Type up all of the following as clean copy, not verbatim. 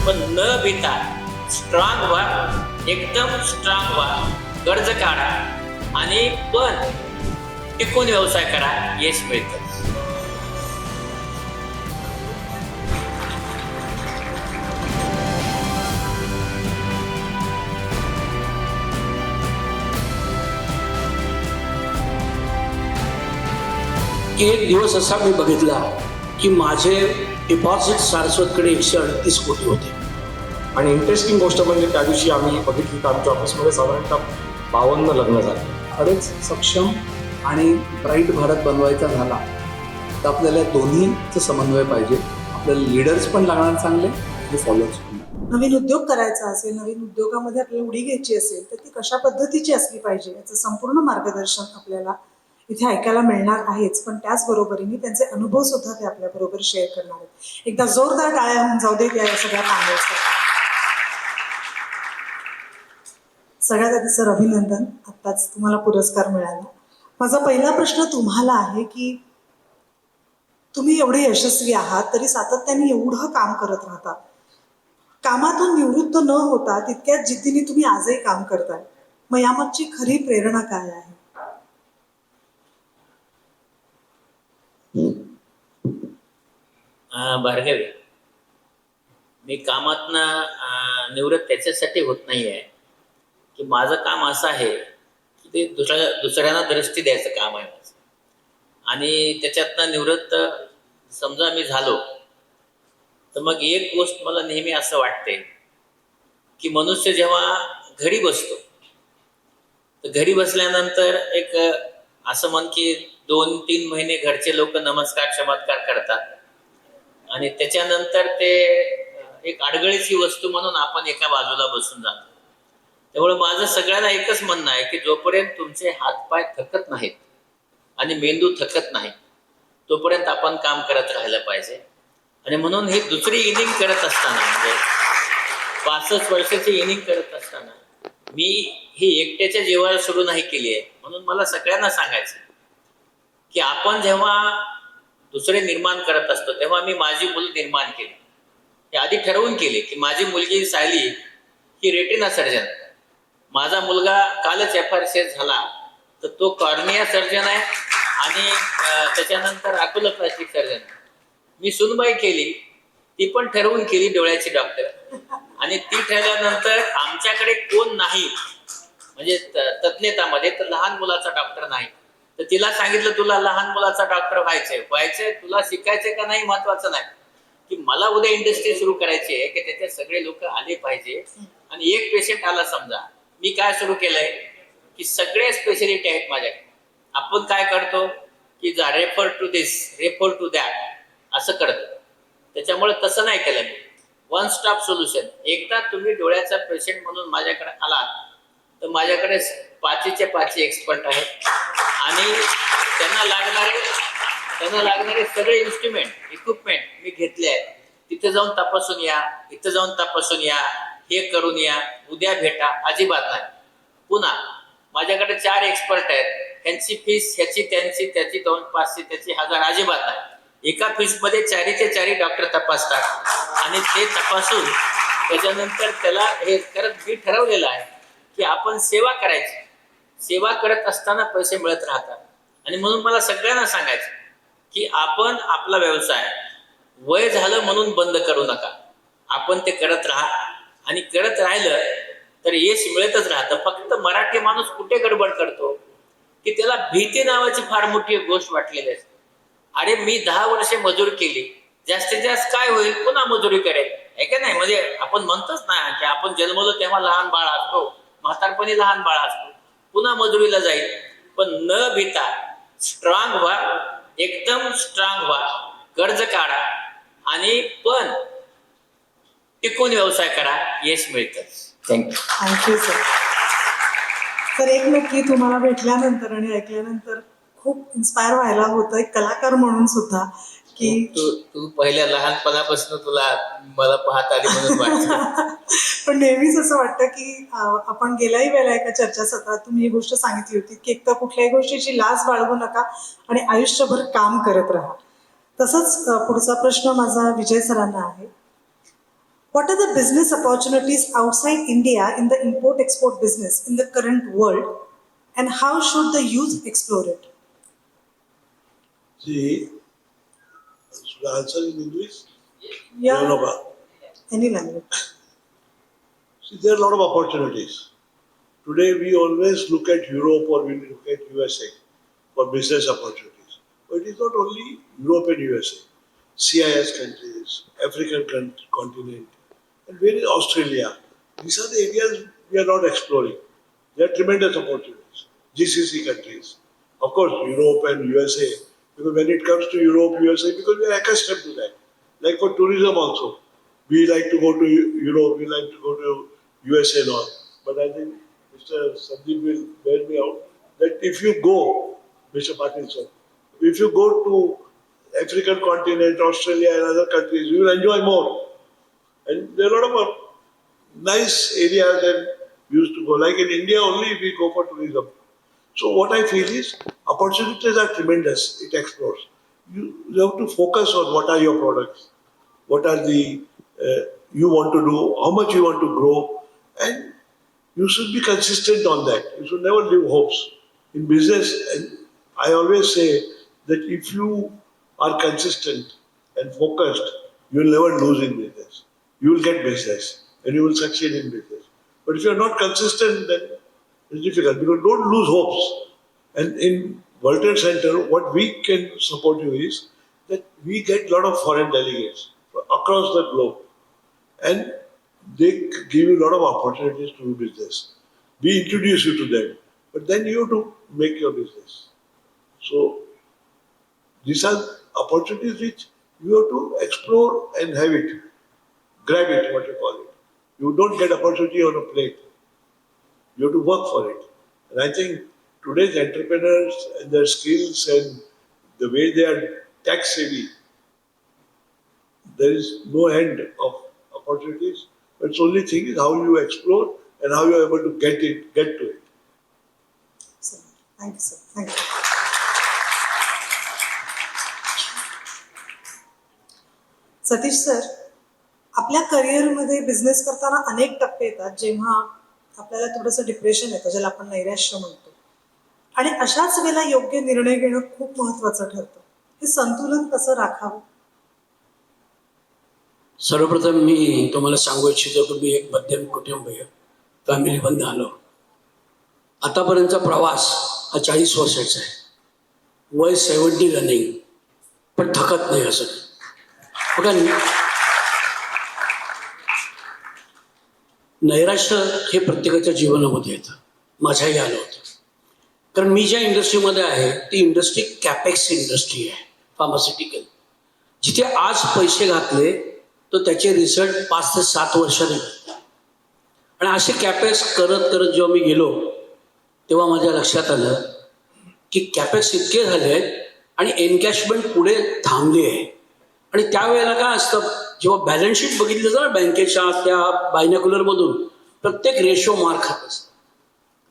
पण न भीता स्ट्रॉंग व्हा, एकदम स्ट्रॉंग व्हा, कर्ज काढा आणि पण टिकून व्यवसाय करा, यश मिळतं. की एक दिवस असा मी बघितला की माझे डिपॉझिट सारस्वतकडे 138 कोटी होते. आणि इंटरेस्टिंग गोष्ट म्हणजे त्या दिवशी आम्ही बघितली तर आमच्या ऑफिसमध्ये साधारणतः 52 लग्न झाले. खरंच सक्षम आणि ब्राईट भारत बनवायचा झाला तर आपल्याला दोन्हीचं समन्वय पाहिजे. आपल्याला लीडर्स पण लागणार चांगले आणि फॉलोअर्स पण. नवीन उद्योग करायचा असेल, नवीन उद्योगामध्ये आपल्याला उडी घ्यायची असेल तर ती कशा पद्धतीची असली पाहिजे याचं संपूर्ण मार्गदर्शन आपल्याला इथे ऐकायला मिळणार आहेच. पण त्याचबरोबरीने त्यांचे अनुभव सुद्धा ते आपल्याबरोबर शेअर करणार आहेत. एकदा जोरदार टाळ्या होऊन जाऊ देत या सगळ्या कामासाठी. सगळ्यात आधी सर अभिनंदन, आत्ताच तुम्हाला पुरस्कार मिळाला. माझा पहिला प्रश्न तुम्हाला आहे की तुम्ही एवढे यशस्वी आहात तरी सातत्याने एवढं काम करत राहता, कामातून निवृत्त न होता तितक्याच जिद्दीने तुम्ही आजही काम करताय. मग यामागची खरी प्रेरणा काय आहे? भार्गवी, मी कामातनं निवृत्त त्याच्यासाठी होत नाही आहे की माझं काम असं आहे की ते दुसऱ्यांना दृष्टी द्यायचं काम आहे माझं. आणि त्याच्यातनं निवृत्त समजा मी झालो तर मग एक गोष्ट मला नेहमी असं वाटते की मनुष्य जेव्हा घरी बसतो तर घरी बसल्यानंतर एक असं म्हण की 2-3 महिने घरचे लोक नमस्कार चमत्कार करतात आणि त्याच्यानंतर ते एक अडगळीची वस्तू म्हणून आपण एका बाजूला बसून जातो. त्यामुळे माझं सगळ्यांना एकच म्हणणं आहे की जोपर्यंत तुमचे हातपाय थकत नाहीत आणि मेंदू थकत नाही तोपर्यंत आपण काम करत राहिलं पाहिजे. आणि म्हणून ही दुसरी इनिंग करत असताना म्हणजे 65 वर्षाची इनिंग करत असताना मी ही एकट्याच्या जीवावर सुरू नाही केली आहे. म्हणून मला सगळ्यांना सांगायचं की आपण जेव्हा दुसरे निर्माण करत असतो तेव्हा मी माझी मुलं निर्माण केली. हे आधी ठरवून केले की माझी मुलगी सायली ही रेटिना सर्जन, माझा मुलगा कालच FRCS झाला तर तो कॉर्निया सर्जन आहे आणि त्याच्यानंतर अकोलोप्लास्टिक सर्जन. मी सुनबाई केली, ती पण ठरवून केली डोळ्याची डॉक्टर. आणि ती ठरल्यानंतर आमच्याकडे कोण नाही म्हणजे तज्ञतामध्ये तर लहान मुलाचा डॉक्टर नाही. तर तिला सांगितलं तुला लहान मुलाचा डॉक्टर व्हायचंय, तुला शिकायचंय का नाही महत्वाचं नाही, की मला उद्या इंडस्ट्री सुरू करायची आहे की त्याच्यात सगळे लोक आले पाहिजे. आणि एक पेशंट आला समजा, मी काय सुरू केलंय की सगळे स्पेशालिटी आहेत माझ्याकडे. आपण काय करतो की जा refer to this, refer to that असं करतो. त्याच्यामुळे तसं नाही केलं मी. One stop solution. एकदा तुम्ही डोळ्याचा पेशंट म्हणून माझ्याकडे आलात तर माझ्याकडे 5चे 5 एक्सपर्ट आहेत आणि त्यांना लागणारे सगळे इक्विपमेंट मी घेतले आहेत. तिथे जाऊन तपासून या, इथं जाऊन तपासून या, हे करून या, उद्या भेटा, अजिबात नाही. पुन्हा माझ्याकडे 4 एक्सपर्ट आहेत, ह्यांची फीस ह्याची त्यांची त्याची 200-500 त्याची 1000 अजिबात नाही. एका फीसमध्ये 4चे 4 डॉक्टर तपासतात आणि ते तपासून त्याच्यानंतर त्याला हे करत मी ठरवलेलं आहे की आपण सेवा करायची. सेवा करत असताना पैसे मिळत राहतात. आणि म्हणून मला सगळ्यांना सांगायचं की आपण आपला व्यवसाय वय झालं म्हणून बंद करू नका. आपण ते करत राहा आणि करत राहिलं तर यश मिळतच राहतं. फक्त मराठी माणूस कुठे गडबड करतो की त्याला भीती नावाची फार मोठी गोष्ट वाटलेली असते. अरे मी 10 वर्षे मजुरी केली, जास्तीत जास्त काय होईल, पुन्हा मजुरी करेल, आहे का नाही. म्हणजे आपण म्हणतोच ना की आपण जन्मलो तेव्हा लहान बाळ असतो, म्हातारपणी लहान बाळ असतो, पुन्हा मजुरीला जाईल. पण न भीता स्ट्रॉंग व्हा, एकदम स्ट्रॉंग व्हा, कर्ज काढा आणि पण टिकून व्यवसाय करा, यश मिळतं. Thank you sir. तर एक नक्की तुम्हाला भेटल्यानंतर आणि ऐकल्यानंतर खूप इन्स्पायर व्हायला होतं, एक कलाकार म्हणून सुद्धा. की तू पहिल्या लहानपणापासून तुला मला पाहत आली म्हणून वाटतं. पण नेहमीच असं वाटतं की आपण गेल्याही वेळेला एका चर्चासत्रात तुम्ही ही गोष्ट सांगितली होती की एकतर कुठल्याही गोष्टीची लाज बाळगू नका आणि आयुष्यभर काम करत राहा. तसंच पुढचा प्रश्न माझा विजय सरांना आहे. what are the business opportunities outside India in the import-export business in the current world, and how should the youth explore it? See, should I answer in English? Yeah, Yoruba. any language. See, there are a lot of opportunities. Today, we always look at Europe or we look at USA for business opportunities. But it is not only Europe and USA. CIS countries, African continent, and where is Australia? These are the areas we are not exploring. There are tremendous opportunities. GCC countries, of course, Europe and USA. Because when it comes to Europe, USA, because we are accustomed to that. Like for tourism also, we like to go to Europe, we like to go to USA and all. But I think Mr. Sandeep will bear me out that if you go, Mr. Patil sir, if you go to African continent, Australia and other countries, you will enjoy more. And there are a lot of nice areas and we used to go. Like in India only we go for tourism. So what I feel is opportunities are tremendous. It explores. You have to focus on what are your products, what are the you want to do, how much you want to grow, and you should be consistent on that. You should never leave hopes. In business, and I always say that if you are consistent and focused, you will never lose in business. You will get business and you will succeed in business. But if you are not consistent, then it's difficult because don't lose hopes. And in World Trade Center, what we can support you is that we get a lot of foreign delegates across the globe. And they give you a lot of opportunities to do business. We introduce you to them, but then you have to make your business. So these are opportunities which you have to explore and have it, grab it, what you call it. You don't get opportunity on a plate. You have to work for it. And I think today's entrepreneurs and their skills and the way they are tax savvy, there is no end of opportunities. But the only thing is how you explore and how you are able to get to it. So, thank you, sir. Thank you. Satish sir, आपल्या करिअरमध्ये business करताना अनेक टप्पे येतात जेव्हा आपल्याला थोडंसं depression येतं, ज्याला आपण नैराश्य म्हणतो, आणि अशाच वेळेला योग्य निर्णय घेणं खूप महत्त्वाचं ठरतं. हे संतुलन कसं राखावं? सर्वप्रथम मी तुम्हाला सांगू इच्छितो की मी एक मध्यम कुटुंबीय फॅमिलीमधून आलो. आतापर्यंतचा प्रवास हा 40 वर्षाचा आहे. वय 70 रनिंग, पण थकत नाही असं. बघा, नैराश्य हे प्रत्येकाच्या जीवनामध्ये येतं. माझ्याही आलं होतं. कारण मी ज्या इंडस्ट्रीमध्ये आहे ती इंडस्ट्री कॅपेक्स इंडस्ट्री आहे, फार्मास्युटिकल. जिथे आज पैसे घातले तर त्याचे रिझल्ट 5 ते 7 वर्षांनी मिळतात. आणि असे कॅपेक्स करत करत जेव्हा मी गेलो तेव्हा माझ्या लक्षात आलं की कॅपेक्स इतके झाले आहेत आणि एनकॅशमेंट पुढे थांबली आहे. आणि त्यावेळेला काय असतं, जेव्हा बॅलन्स शीट बघितलं जातं बँकेच्या त्या बायनॅक्युलरमधून, प्रत्येक रेशो मार खात असतं.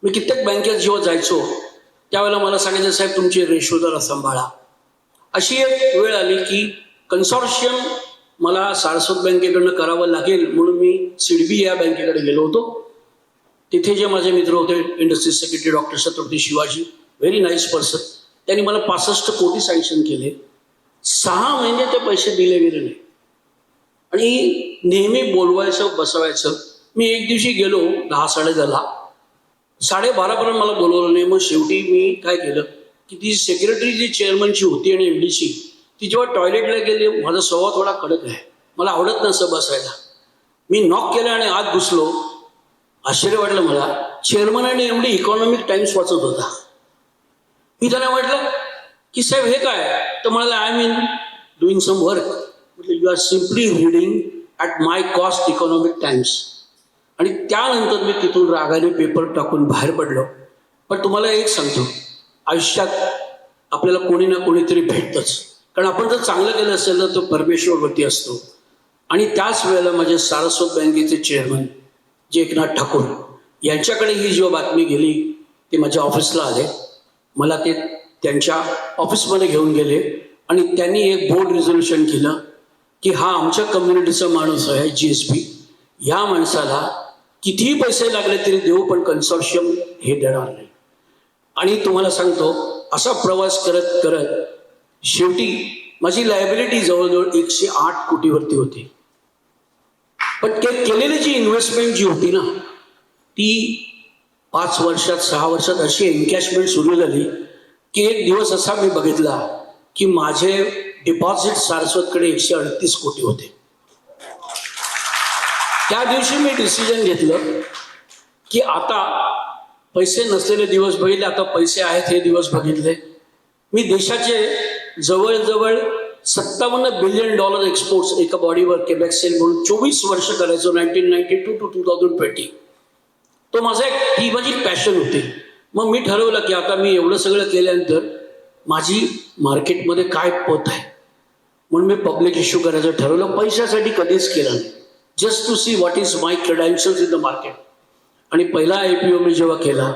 मी कित्येक बँकेत जेव्हा जायचो त्यावेळेला मला सांगायचं, साहेब तुमचे रेशो जरा सांभाळा. अशी एक वेळ आली की कन्सॉर्शियम मला सारस्वत बँकेकडनं करावं लागेल म्हणून मी सिडबी या बँकेकडे गेलो होतो. तिथे जे माझे मित्र होते, industry secretary doctor Chhatrapati Shivaji, very nice person, त्यांनी मला 65 कोटी सँक्शन केले. 6 महिने ते पैसे दिले गेले नाही. आणि नेहमी बोलवायचं बसवायचं. मी एक दिवशी गेलो 10-10:30, 12:30पर्यंत मला बोलवलं नाही. मग शेवटी मी काय केलं की ती सेक्रेटरी जी चेअरमनची होती आणि MDची, ती जेव्हा टॉयलेटला गेली, माझा स्वभाव थोडा कडक आहे, मला आवडत नसं बसायला. मी नॉक केलं आणि आत घुसलो. आश्चर्य वाटलं मला, चेअरमन आणि MD इकॉनॉमिक टाइम्स वाचत होता. मी त्यांना म्हटलं की साहेब हे काय? तर म्हणाला, I mean doing some work. म्हटलं you are simply reading at my cost Economic Times. आणि त्यानंतर मी तिथून रागाने पेपर टाकून बाहेर पडलो. पण तुम्हाला एक सांगतो, आयुष्यात आपल्याला कोणी ना कोणीतरी भेटतंच. कारण आपण जर चांगलं केलं असेल तर तो परमेश्वरवरती असतो. आणि त्याच वेळेला माझे सारस्वत बँकेचे चेअरमन जे एकनाथ ठाकूर यांच्याकडे ही जेव्हा बातमी गेली, ते माझ्या ऑफिसला आले. मला ते त्यांच्या ऑफिसमध्ये घेऊन गेले आणि त्यांनी एक बोर्ड रिझोल्युशन केलं की हा आमच्या कम्युनिटीचा माणूस आहे, GSB, या माणसाला कितीही पैसे लागले तरी देऊ, पण कन्सॉर्शियम हे देणार नाही. आणि तुम्हाला सांगतो, असा प्रवास करत करत शेवटी माझी लायबिलिटी जवळजवळ 108 कोटीवरती होती. पण केलेली जी इन्व्हेस्टमेंट जी होती ना, ती 5 वर्षात 6 वर्षात अशी एन्कॅशमेंट सुरू झाली की एक दिवस असा मी बघितला की माझे डिपॉझिट सारस्वतकडे 138 कोटी होते. त्या दिवशी मी डिसिजन घेतलं की आता पैसे नसलेले दिवस बघितले, आता पैसे आहेत हे दिवस बघितले. मी देशाचे जवळजवळ $57 बिलियन एक्सपोर्ट्स एका बॉडीवर केबॅक्सेल म्हणून 24 वर्ष करायचो, 1992 to 2020. तो ही माझी पॅशन होती. मग मी ठरवलं की आता मी एवढं सगळं केल्यानंतर माझी मार्केटमध्ये काय पत आहे, म्हणून मी पब्लिक इश्यू करायचं ठरवलं. पैशासाठी कधीच केलं नाही, just to see what is my credentials in the market. आणि पहिला IPO मी जेव्हा केला,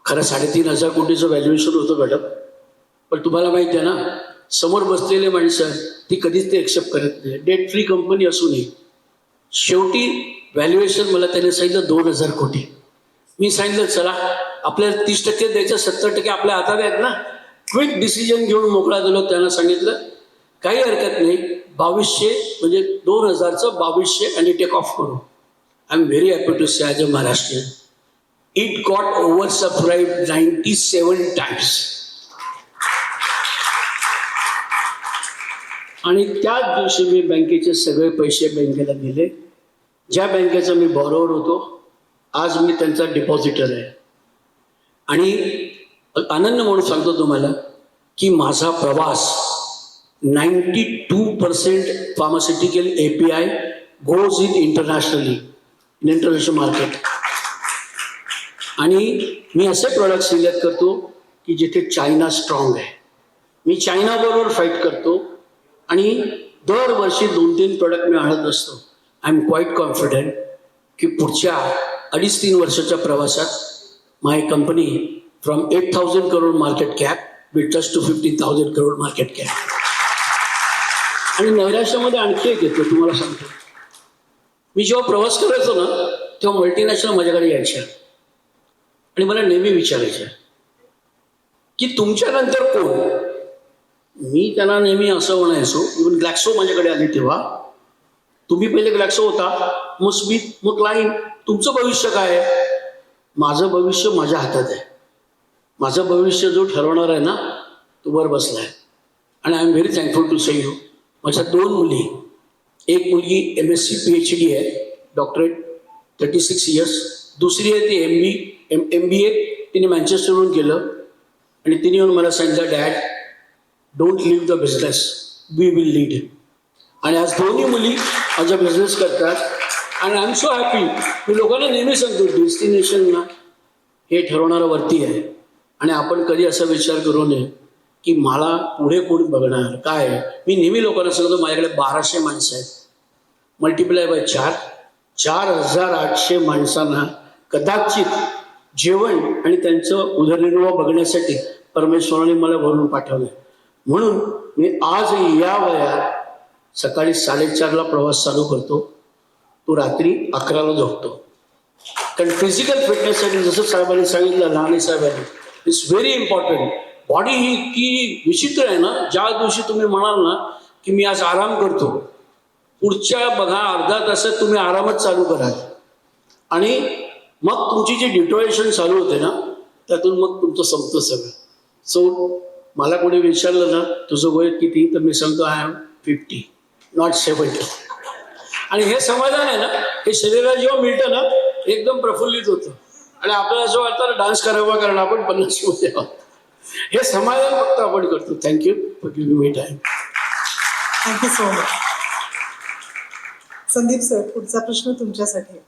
खरं 3,500 कोटीचं व्हॅल्युएशन होतं मॅडम. पण तुम्हाला माहिती आहे ना, समोर बसलेले माणसं ती कधीच ते एक्सेप्ट करत नाही, डेट फ्री कंपनी असूनही. शेवटी व्हॅल्युएशन मला त्याने सांगितलं 2,000 कोटी. मी सांगितलं चला आपल्याला 30% द्यायचं, 70% आपल्या हातात आहेत ना. क्विक डिसिजन घेऊन मोकळा झालो. त्यांना सांगितलं काही हरकत नाही, 2200 म्हणजे 2000चं 2200 आणि टेक ऑफ करू. I am very happy to say as a Maharashtrian it got over subscribe 97 times. आणि त्याच दिवशी मी बँकेचे सगळे पैसे बँकेला दिले. ज्या बँकेचा मी बॉरोवर होतो, आज मी त्यांचा डिपॉझिटर आहे. आणि आनंद म्हणून सांगतो तुम्हाला की माझा प्रवास 92% pharmaceutical API goes in internationally, in international market. आणि मी असे प्रोडक्ट सिलेक्ट करतो की जिथे चायना स्ट्रॉंग आहे. मी चायनाबरोबर फाईट करतो आणि दरवर्षी 2-3 प्रोडक्ट मी आणत असतो. आय एम क्वाईट कॉन्फिडंट की पुढच्या 2.5-3 वर्षाच्या प्रवासात my company from 8,000 crore market cap will touch to 15,000 crore market cap. आणि नैराश्यामध्ये आणखी एक येतो, तुम्हाला सांगतो. मी जेव्हा प्रवास करायचो ना, तेव्हा मल्टीनॅशनल माझ्याकडे यायच्या आणि मला नेहमी विचारायच्या की तुमच्यानंतर कोण. मी त्यांना नेहमी असं म्हणायचो, इव्हन ग्लॅक्सो माझ्याकडे आली तेव्हा, तुम्ही पहिले ग्लॅक्सो होता, मग स्मिथ, मग क्लाइन, तुमचं भविष्य काय आहे. माझं भविष्य माझ्या हातात आहे. माझं भविष्य जो ठरवणार आहे ना, तो वर बसला आहे. आणि I am very thankful to say you. माझ्या 2 मुली, एक मुलगी MSc PhD आहे, डॉक्टरेट, 36 इयर्स. दुसरी आहे ती MBA तिने मँचेस्टरहून केलं. आणि तिने येऊन मला सांगितलं, dad don't leave the business, we will lead. आणि आज दोन्ही मुली माझा बिझनेस करतात. आणि आय एम सो हॅपी. मी लोकांना नेहमी सांगतो, डेस्टिनेशन ना हे ठरवणारं वरती आहे. आणि आपण कधी असा विचार करू नये की मला पुढे कोण बघणार काय. मी नेहमी लोकांना सांगतो, माझ्याकडे 1200 माणसं आहेत, मल्टिप्लाय बाय 4,800 माणसांना कदाचित जेवण आणि त्यांचं उदरनिर्वाह बघण्यासाठी परमेश्वराने मला भरून पाठवलं. म्हणून मी आज या वयात सकाळी 4:30ला प्रवास चालू करतो, तो रात्री 11ला झोपतो. कारण फिजिकल फिटनेससाठी जसं साहेबांनी सांगितलं, लहाने साहेबांनी, इट्स व्हेरी इम्पॉर्टंट. बॉडी ही इतकी विचित्र आहे ना, ज्या दिवशी तुम्ही म्हणाल ना की मी आज आराम करतो, पुढच्या बघा अर्धा तासात तुम्ही आरामच चालू कराल. आणि मग तुमची जी डिटोरेशन चालू होते ना, त्यातून मग तुमचं संपतं सगळं. सो मला कोणी विचारलं ना तुझं वय किती, तर मी सांगतो आय एम 50 नॉट 70. आणि हे समाधान आहे ना, हे शरीराला जेव्हा मिळतं ना, एकदम प्रफुल्लित होतं. आणि आपल्याला असं वाटतं ना डान्स करावा, कारण आपण 50 मध्ये आहोत. हे समाधान फक्त आपण करतो. Thank you for giving me time. Thank you so much. Sandeep sir, पुढचा प्रश्न तुमच्यासाठी.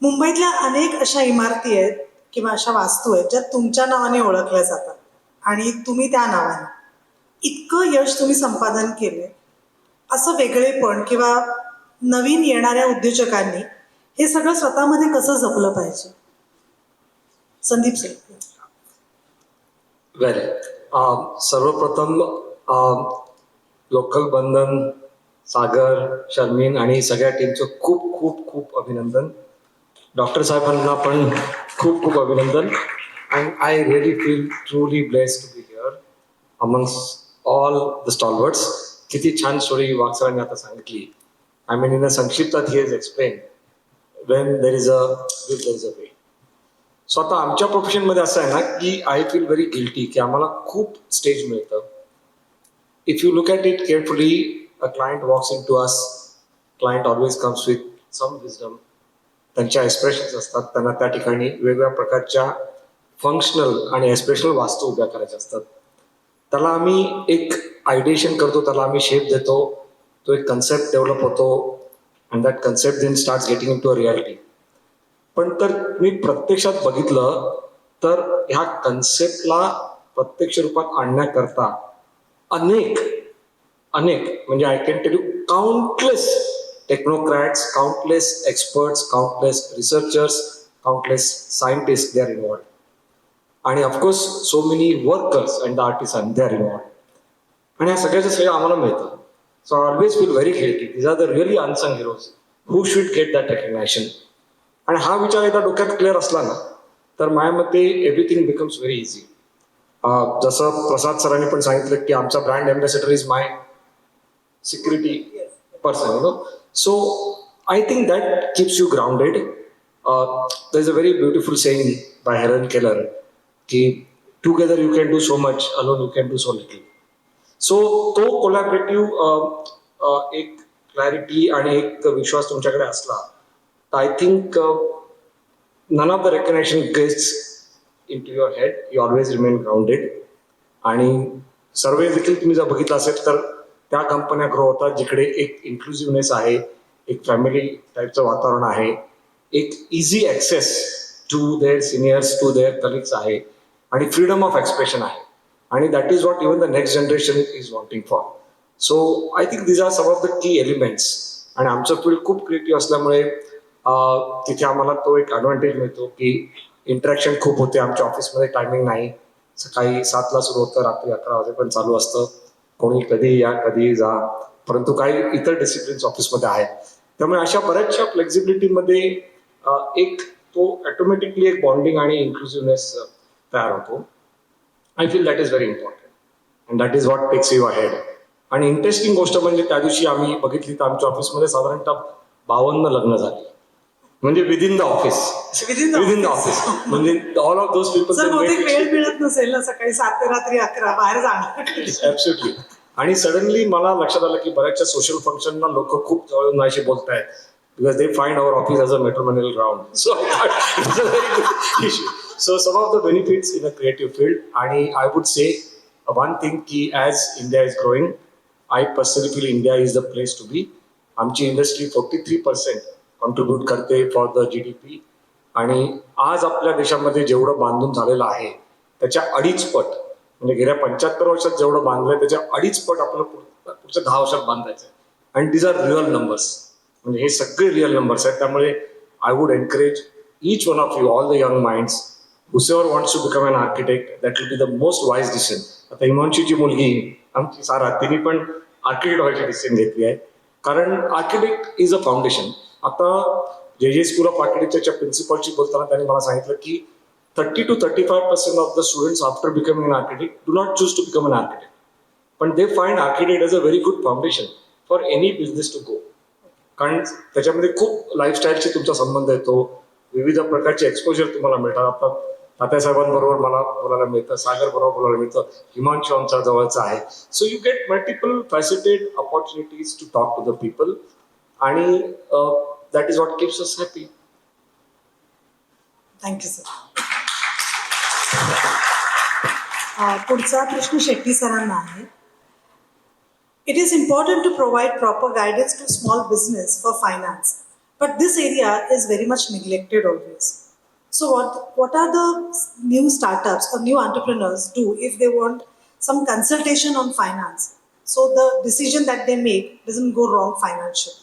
मुंबईतल्या अनेक अशा इमारती आहेत किंवा अशा वास्तू आहेत ज्या तुमच्या नावाने ओळखल्या जातात आणि तुम्ही त्या नावाने इतकं यश तुम्ही संपादन केले. असं वेगळेपण किंवा नवीन येणाऱ्या उद्योजकांनी हे सगळं स्वतःमध्ये कसं जपलं पाहिजे? संदीप सर. बरं, सर्वप्रथम लोकल बंधन सागर, शर्मीन आणि सगळ्या टीमचं खूप खूप खूप अभिनंदन. डॉक्टर साहेबांना पण खूप खूप अभिनंदन. And I really feel truly blessed to be here amongst all the stalwarts. किती छान स्टोरी वागसरांनी आता सांगितली. आय मीन इन अ संक्षिप्तात he is explain when there is a way. So आता आमच्या प्रोफेशनमध्ये असं आहे ना की आय फील व्हेरी गिल्टी की आम्हाला खूप स्टेज मिळतं. If you look at it carefully, a client walks in to us, client always comes with some wisdom. त्यांच्या एक्सप्रेशन्स असतात, त्यांना त्या ठिकाणी वेगवेगळ्या प्रकारच्या फंक्शनल आणि एक्सप्रेशनल वास्तू उभ्या करायच्या असतात. त्याला आम्ही एक आयडिएशन करतो, त्याला आम्ही शेप देतो, तो एक कन्सेप्ट डेव्हलप होतो and that concept then start getting in to a reality. पण तर मी प्रत्यक्षात बघितलं तर ह्या कन्सेप्टला प्रत्यक्ष रूपात आणण्याकरता अनेक म्हणजे I can tell you countless technocrats, countless experts, countless researchers, countless scientist they are involved. आणि of course so many workers and the artisan they are involved. आणि ह्या सगळ्याचं श्रेय आम्हाला मिळतं. So I always feel very guilty. These are the really unsung heroes who should get that recognition. आणि हा विचार एकदा डोक्यात क्लिअर असला ना तर माझ्या मते एव्हरीथिंग बिकम्स व्हेरी इझी. जसं प्रसाद सरांनी पण सांगितलं की आमचा brand ambassador is my security person, so I think that keeps you grounded. There is a very beautiful saying by Helen Keller की together you can do so much, alone you can do so little. So तो collaborative एक clarity आणि एक विश्वास तुमच्याकडे असला I think none of the recognition gets into your head. You always remain grounded. आणि सर्वे देखील तुम्ही जर बघितलं असेल तर त्या कंपन्या ग्रो होतात जिकडे एक इन्क्लुझिव्हनेस आहे, एक फॅमिली टाईपचं वातावरण आहे, एक easy access to their seniors, to their colleagues आहे आणि फ्रीडम ऑफ एक्सप्रेशन आहे. आणि that is what even the next generation is wanting for. So I think these are some of the key elements. आणि आमचं field खूप creative असल्यामुळे तिथे आम्हाला तो एक ॲडव्हान्टेज मिळतो की इंटरॅक्शन खूप होते. आमच्या ऑफिसमध्ये टायमिंग नाही, सकाळी 7ला सुरू होतं, रात्री 11 वाजेपर्यंत चालू असतं. कोणी कधी या कधी जा, परंतु काही इतर डिसिप्लिन्स ऑफिसमध्ये आहेत. त्यामुळे अशा बऱ्याचशा फ्लेक्झिबिलिटीमध्ये एक तो ऑटोमॅटिकली एक बॉन्डिंग आणि इन्क्लुझिव्हनेस तयार होतो. I feel that is very important and that is what takes you ahead. आणि इंटरेस्टिंग गोष्ट म्हणजे त्या दिवशी आम्ही बघितली तर आमच्या ऑफिसमध्ये साधारणतः 52 लग्न झाली. म्हणजे within the office, Within the office म्हणजे all of those people. Sir बहुतेक वेळ मिळत नसेल ना सकाळी 7 ते रात्री 11 बाहेर जाणार. ऍब्सोल्युटली. आणि सडनली मला लक्षात आलं की बऱ्याचशा सोशल फंक्शनला लोक खूप जवळ माझ्याशी बोलतायत because they find our office as a matrimonial ground. So it's a very good issue. So some of the benefits in a creative field. आणि I would say one thing की as India is growing, I personally feel India is the place to be. आमची industry 43% contribute करते for the GDP. आणि आज आपल्या देशामध्ये जेवढं बांधून झालेलं आहे त्याच्या 2.5 पट, म्हणजे गेल्या 75 वर्षात जेवढं बांधलंय त्याच्या 2.5 पट आपलं पुढच्या 10 वर्षात बांधायचं आहे. आणि दीज आर रिअल नंबर्स, म्हणजे हे सगळे रिअल नंबर्स आहेत. त्यामुळे I would encourage each one of you, all the young minds, whoever wants to become an architect, that will be the most wise decision. आता हिमांशीची मुलगी आमची सारा, तिने पण आर्किटेक्ट व्हायची डिसिजन घेतली आहे. कारण आर्किटेक्ट इज अ फाउंडेशन. आता जे स्कूल ऑफ आर्किटेक्चरच्या प्रिन्सिपलशी बोलताना त्यांनी मला सांगितलं की 30 to 35% of the students after becoming an architect do not choose to become an architect, पण they find architect as a very good foundation for any business to go. कारण त्याच्यामध्ये खूप लाईफस्टाईलशी तुमचा संबंध येतो, विविध प्रकारचे एक्सपोजर तुम्हाला मिळतात. आता तात्यासाहेबांबरोबर मला बोलायला मिळतं, सागर बरोबर बोलायला मिळतं, हिमांशू आमच्या जवळचा आहे. So you get multiple faceted opportunities to talk to the people. आणि that is what keeps us happy. Thank you sir. पुढचा प्रश्न शेट्टी सरांना आहे. It is important to provide proper guidance to small business for finance, but this area is very much neglected always. So what are the new startups or new entrepreneurs do if they want some consultation on finance, so the decision that they make doesn't go wrong financially?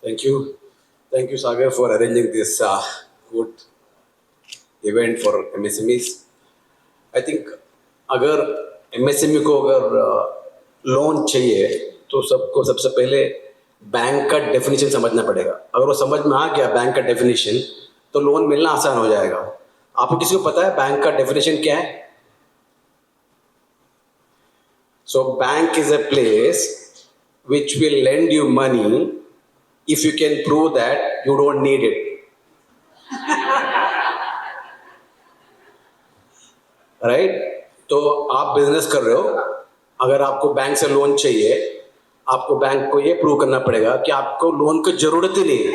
Thank you, Sagar, for arranging this good event for MSMEs. I think अगर MSME को अगर loan चाहिए तो सबको सबसे पहले bank का definition समझना पड़ेगा। अगर वो समझ में आ गया बैंक का डेफिनेशन, तो लोन मिलना आसान हो जाएगा। आपको किसी को पता है बैंक का डेफिनेशन क्या है? So bank is a place which will lend you money if you can prove that you don't need it. Right? तो आप बिजनेस कर रहे हो, अगर आपको बैंक से लोन चाहिए, आपको बैंक को ये प्रूव करना पड़ेगा कि आपको लोन की जरूरत ही नहीं है।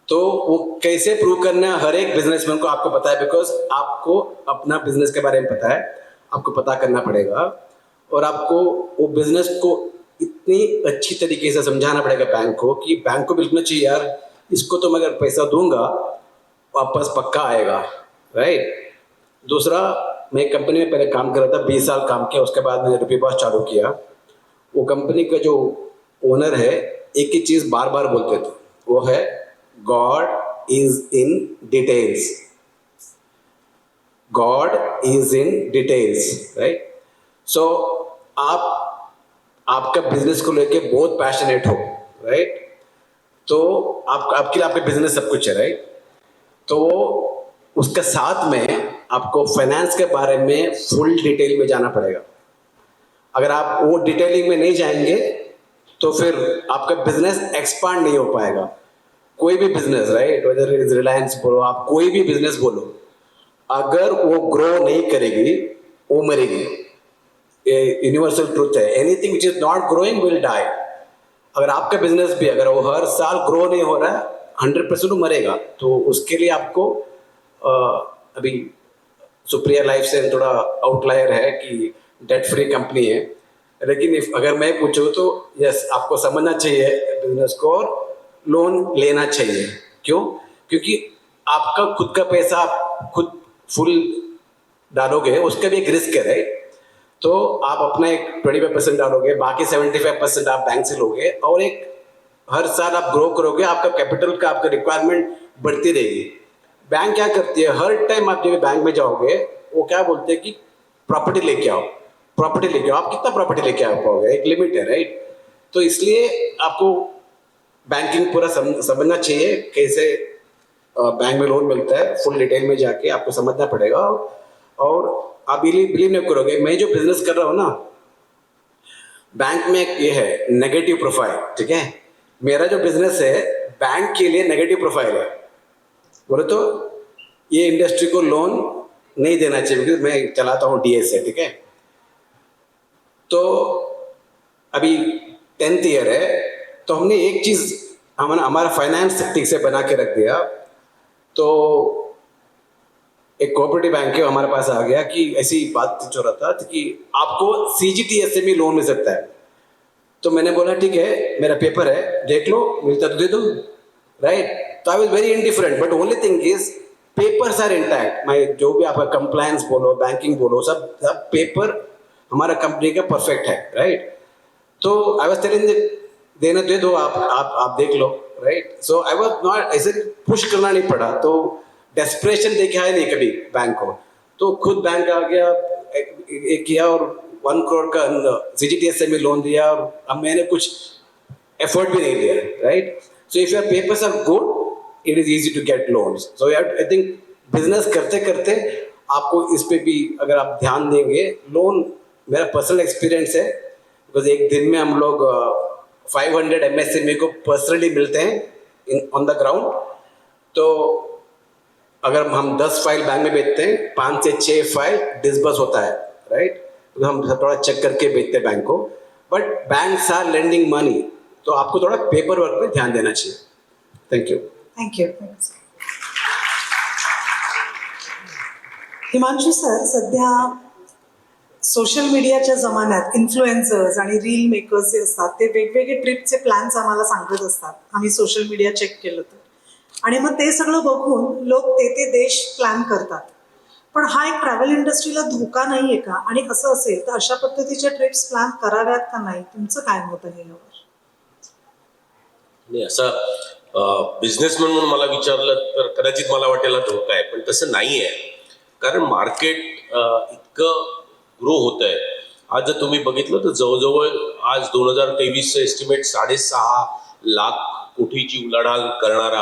तो वो कैसे प्रूव करना है, हर एक बिजनेसमैन को आपको पता है, बिकॉज आपको अपना बिजनेस के बारे में पता है, आपको पता करना पड़ेगा और आपको वो बिजनेस को इतनी अच्छी तरीके से समझाना पड़ेगा बैंक को कि बैंक को बिल्कुल चाहिए यार, इसको तो मैं अगर पैसा दूंगा वापस पक्का आएगा। राइट? दूसरा, मैं एक कंपनी में पहले काम कर रहा था, 20 साल काम किया, उसके बाद मैंने रुपीबॉस चालू किया। वो कंपनी का जो ओनर है एक ही चीज़ बार बार बोलते थे, वो है God is in details. God is in details. Right? So आपका बिजनेस को लेके बहुत पैशनेट हो, राइट? तो आपके लिए आपका बिजनेस सब कुछ है, राइट? तो उसके साथ में आपको फाइनेंस के बारे में फुल डिटेल में जाना पड़ेगा। अगर आप वो डिटेलिंग में नहीं जाएंगे तो फिर आपका बिजनेस एक्सपांड नहीं हो पाएगा। कोई भी business, right, whether it is Reliance बोलो, आप कोई भी बिजनेस बोलो, अगर वो ग्रो नहीं करेगी वो मरेगी। यूनिवर्सल ट्रूथ है, anything which is not growing will die. अगर आपका बिजनेस भी अगर वो हर साल ग्रो नहीं हो रहा है, 100% वो मरेगा। तो उसके लिए आपको अभी सुप्रिया लाइफ से थोड़ा आउटलायर है कि डेट फ्री कंपनी है, लेकिन अगर मैं पूछूं तो यस, आपको समझना चाहिए बिजनेस को और लोन लेना चाहिए। क्यों? क्योंकि आपका खुद का पैसा आप खुद फुल डालोगे, उसका भी एक रिस्क है, राइट? तो आप अपना एक 25% डालोगे, बाकी 75% आप बैंक से लोगे और एक हर साल आप ग्रो करोगे, आपका कैपिटल का आपका रिक्वायरमेंट बढ़ती रहेगी। बैंक क्या करती है, हर टाइम आप जब बैंक में जाओगे वो क्या बोलते हैं कि प्रॉपर्टी लेके आओ, प्रॉपर्टी लेके आओ। आप कितना प्रॉपर्टी लेके आ पाओगे? एक लिमिट है, राइट? तो इसलिए आपको बैंकिंग पूरा समझना चाहिए, कैसे बैंक में लोन मिलता है, फुल डिटेल में जाके आपको समझना पड़ेगा। और आप बिलीव नहीं करोगे, मैं जो बिजनेस कर रहा हूँ ना, बैंक में एक ये है नेगेटिव प्रोफाइल, ठीक है? मेरा जो बिजनेस है बैंक के लिए नेगेटिव प्रोफाइल है। बोले तो ये इंडस्ट्री को लोन नहीं देना चाहिए, क्योंकि मैं चलाता हूँ डीएस से, ठीक है? तो अभी 10th ईयर है, तो हमने एक चीज़ हमारा फाइनेंस ठीक से बना के रख दिया। तो एक कोऑपरेटिव बैंक है, हमारे पास आ गया कि ऐसी बात हो रहा था कि आपको CGTSME लोन मिल सकता है। तो मैंने बोला ठीक है, मेरा पेपर है, देख लो, मिलता तो दे दो, राइट? तो I was very indifferent, but only thing is papers are intact. मैं जो भी आपका कंप्लायंस बोलो, बैंकिंग बोलो, सब पेपर हमारा कंपनी का परफेक्ट है, राइट? तो आई वॉज टेलिंग देना दे दो, आप देख लो, right? So I was not, ऐसे पुश करना नहीं पड़ा। तो डेस्परेशन देखा है नहीं कभी बैंक को, तो खुद बैंक आ गया, एक किया और 1 करोड़ का CGTSME लोन दिया, और अब मैंने कुछ एफर्ट भी नहीं दिया, right? So if your papers are good, it is easy to get loans. So I think business करते करते आपको इस पे भी अगर आप ध्यान देंगे, लोन, मेरा पर्सनल एक्सपीरियंस है, बिकॉज एक दिन में हम लोग 500 MSME को पर्सनली मिलते हैं ऑन द ग्राउंड। तो अगर हम 10 फाइल बैंक में बेचते हैं, 5 से 6 फाइल डिसबर्स होता है, राइट? तो हम थोड़ा चेक करके बेचते हैं बैंक को, बट बैंक्स आर लेंडिंग मनी, तो आपको थोड़ा पेपर वर्क में ध्यान देना चाहिए। Thank you. Thank you. Himanshu sir, सध्या सोशल मीडियाच्या जमान्यात इन्फ्लुएन्सर्स आणि रील मेकर्स जे असतात ते वेगवेगळे ट्रिपचे प्लॅन्स आम्हाला सांगत असतात. आम्ही सोशल मीडिया चेक केलं तर, आणि मग ते सगळं बघून लोक ते देश प्लॅन करतात. पण हा एक ट्रॅव्हल इंडस्ट्रीला धोका नाही आहे का? आणि असं असेल तर अशा पद्धतीच्या ट्रिप्स प्लॅन कराव्यात का नाही? तुमचं काय मत आहे यावर? नाही, असा बिझनेसमॅन म्हणून मला विचारलं तर कदाचित मला वाटेल धोका आहे, पण तसं नाही आहे. कारण मार्केट इतकं ग्रो होत आहे आज जर तुम्ही बघितलं तर जवळजवळ आज 2023चं एस्टिमेट 6.5 लाख कोटीची उलाढाल करणारा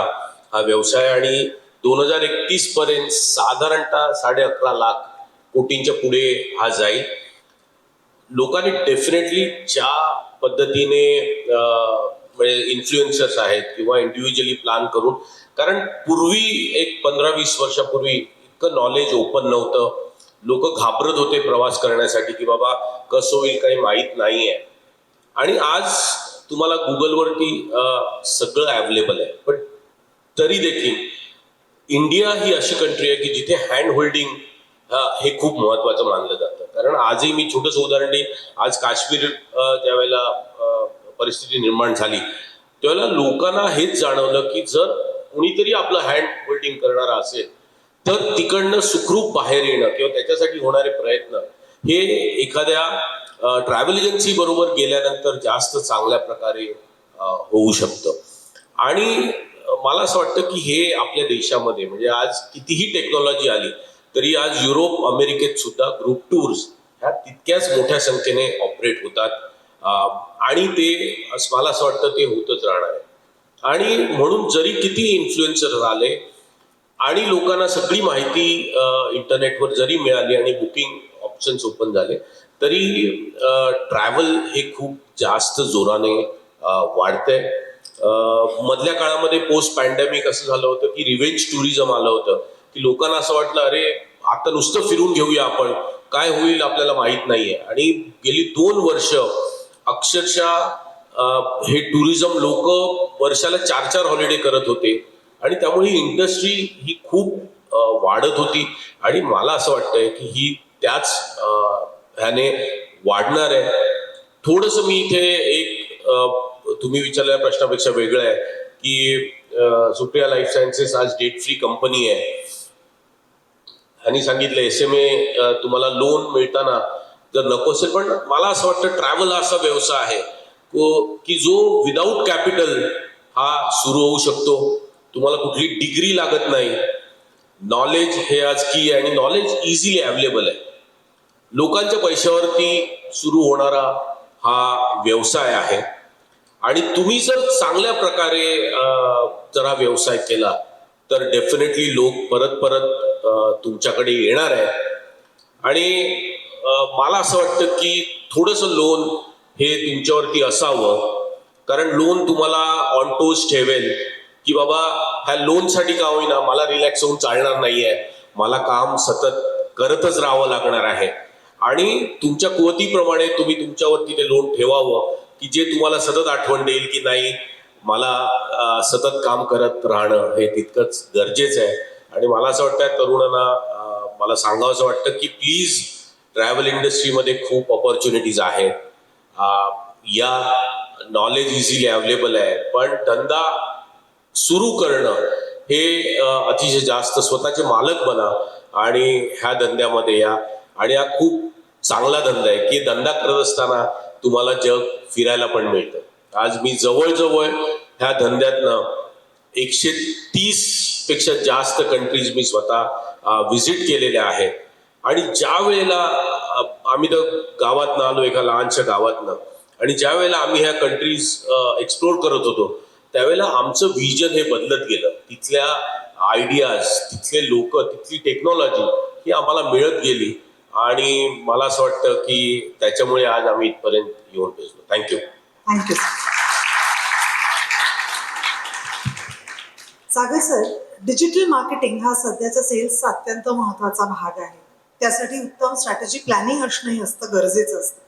हा व्यवसाय आणि 2031 पर्यंत साधारणतः 11.5 लाख कोटींच्या पुढे हा जाईल. लोकांनी डेफिनेटली ज्या पद्धतीने म्हणजे इन्फ्लुएन्सर्स आहेत किंवा इंडिव्हिज्युअली प्लॅन करून, कारण पूर्वी एक 15-20 वर्षापूर्वी इतकं नॉलेज ओपन नव्हतं, लोक घाबरत होते प्रवास करण्यासाठी की बाबा कसं होईल काही माहीत नाही आहे. आणि आज तुम्हाला गुगलवरती सगळं अवेलेबल आहे. पण तरी देखील इंडिया ही अशी कंट्री आहे की जिथे हँड होल्डिंग हे खूप महत्वाचं मानलं जातं. कारण आजही मी छोटंसं उदाहरण देईन, आज काश्मीर ज्या वेळेला परिस्थिती निर्माण झाली त्यावेळेला लोकांना हेच जाणवलं की जर कुणीतरी आपलं हँड होल्डिंग करणारा असेल तर तिकडनं सुखरूप बाहेर येणं किंवा त्याच्यासाठी होणारे प्रयत्न हे एखाद्या ट्रॅव्हल एजन्सी बरोबर गेल्यानंतर जास्त चांगल्या प्रकारे होऊ शकतं. आणि मला असं वाटतं की हे आपल्या देशामध्ये म्हणजे आज कितीही टेक्नॉलॉजी आली तरी आज युरोप अमेरिकेत सुद्धा ग्रुप टूर्स ह्या तितक्याच मोठ्या संख्येने ऑपरेट होतात. आणि ते मला असं वाटतं ते होतच राहणार आहे. आणि म्हणून जरी किती इन्फ्लुएन्सर आले आणि लोकांना सगळी माहिती इंटरनेटवर जरी मिळाली आणि बुकिंग ऑप्शन्स ओपन झाले तरी ट्रॅव्हल हे खूप जास्त जोराने वाढतंय. मधल्या काळामध्ये पोस्ट पॅन्डेमिक असं झालं होतं की रिव्हेंज टुरिझम आलं होतं की लोकांना असं वाटलं अरे आता नुसतं फिरून घेऊया आपण, काय होईल आपल्याला माहीत नाहीये. आणि गेली 2 वर्ष अक्षरशः हे टुरिझम लोक वर्षाला 4-4 हॉलिडे करत होते आणि त्यामुळे ही इंडस्ट्री ही खूप वाढत होती. आणि मला असं वाटतंय की ही त्याच ह्याने वाढणार आहे. थोडंसं मी इथे एक तुम्ही विचारलेल्या प्रश्नापेक्षा वेगळं आहे की सुप्रिया लाईफ सायन्सेस आज डेट फ्री कंपनी आहे. ह्यांनी सांगितलं SMA तुम्हाला लोन मिळताना जर नको असेल, पण मला असं वाटतं ट्रॅव्हल हा असा व्यवसाय आहे की जो विदाऊट कॅपिटल हा सुरू होऊ शकतो. तुम्हाला कुठली डिग्री लागत नाही. नॉलेज हे आज की आहे आणि नॉलेज इझिली अवेलेबल आहे. लोकांच्या पैशावरती सुरू होणारा हा व्यवसाय आहे. आणि तुम्ही जर चांगल्या प्रकारे जर हा व्यवसाय केला तर डेफिनेटली लोक परत परत तुमच्याकडे येणार आहे. आणि मला असं वाटतं की थोडंसं लोन हे तुमच्यावरती असावं, कारण लोन तुम्हाला ऑन टोज ठेवेल की बाबा ह्या लोनसाठी का होईना मला रिलॅक्स होऊन चालणार नाहीये, मला काम सतत करतच राहावं लागणार आहे. आणि तुमच्या कुवतीप्रमाणे तुम्ही तुमच्यावरती ते लोन ठेवावं की जे तुम्हाला सतत आठवण देईल की नाही मला सतत काम करत राहणं हे तितकंच गरजेचं आहे. आणि मला असं वाटतं तरुणांना मला सांगावं असं वाटतं की प्लीज ट्रॅव्हल इंडस्ट्रीमध्ये खूप ऑपॉर्च्युनिटीज आहेत. या नॉलेज इझिली अवेलेबल आहे, पण धंदा सुरू करणं हे अतिशय जास्त स्वतःचे मालक बना आणि ह्या धंद्यामध्ये या. आणि हा खूप चांगला धंदा आहे की धंदा करत असताना तुम्हाला जग फिरायला पण मिळतं. आज मी जवळजवळ ह्या धंद्यातनं 130 पेक्षा जास्त कंट्रीज मी स्वतः व्हिजिट केलेल्या आहेत. आणि ज्या वेळेला आम्ही तर गावातनं आलो, एका लहानशा गावातनं, आणि ज्या वेळेला आम्ही ह्या कंट्रीज एक्सप्लोर करत होतो त्यावेळेला आमचं व्हिजन हे बदलत गेलं. तिथल्या आयडियाज, तिथले लोक, तिथली टेक्नॉलॉजी ही आम्हाला मिळत गेली. आणि मला असं वाटतं की त्याच्यामुळे आज आम्ही इथपर्यंत येऊन पोहोचलो. थँक्यू. थँक्यू सागर सर. डिजिटल मार्केटिंग हा सध्याच्या सेल्सचा अत्यंत महत्त्वाचा भाग आहे. त्यासाठी उत्तम स्ट्रॅटेजी प्लॅनिंग असणंही असतं, गरजेचं असतं.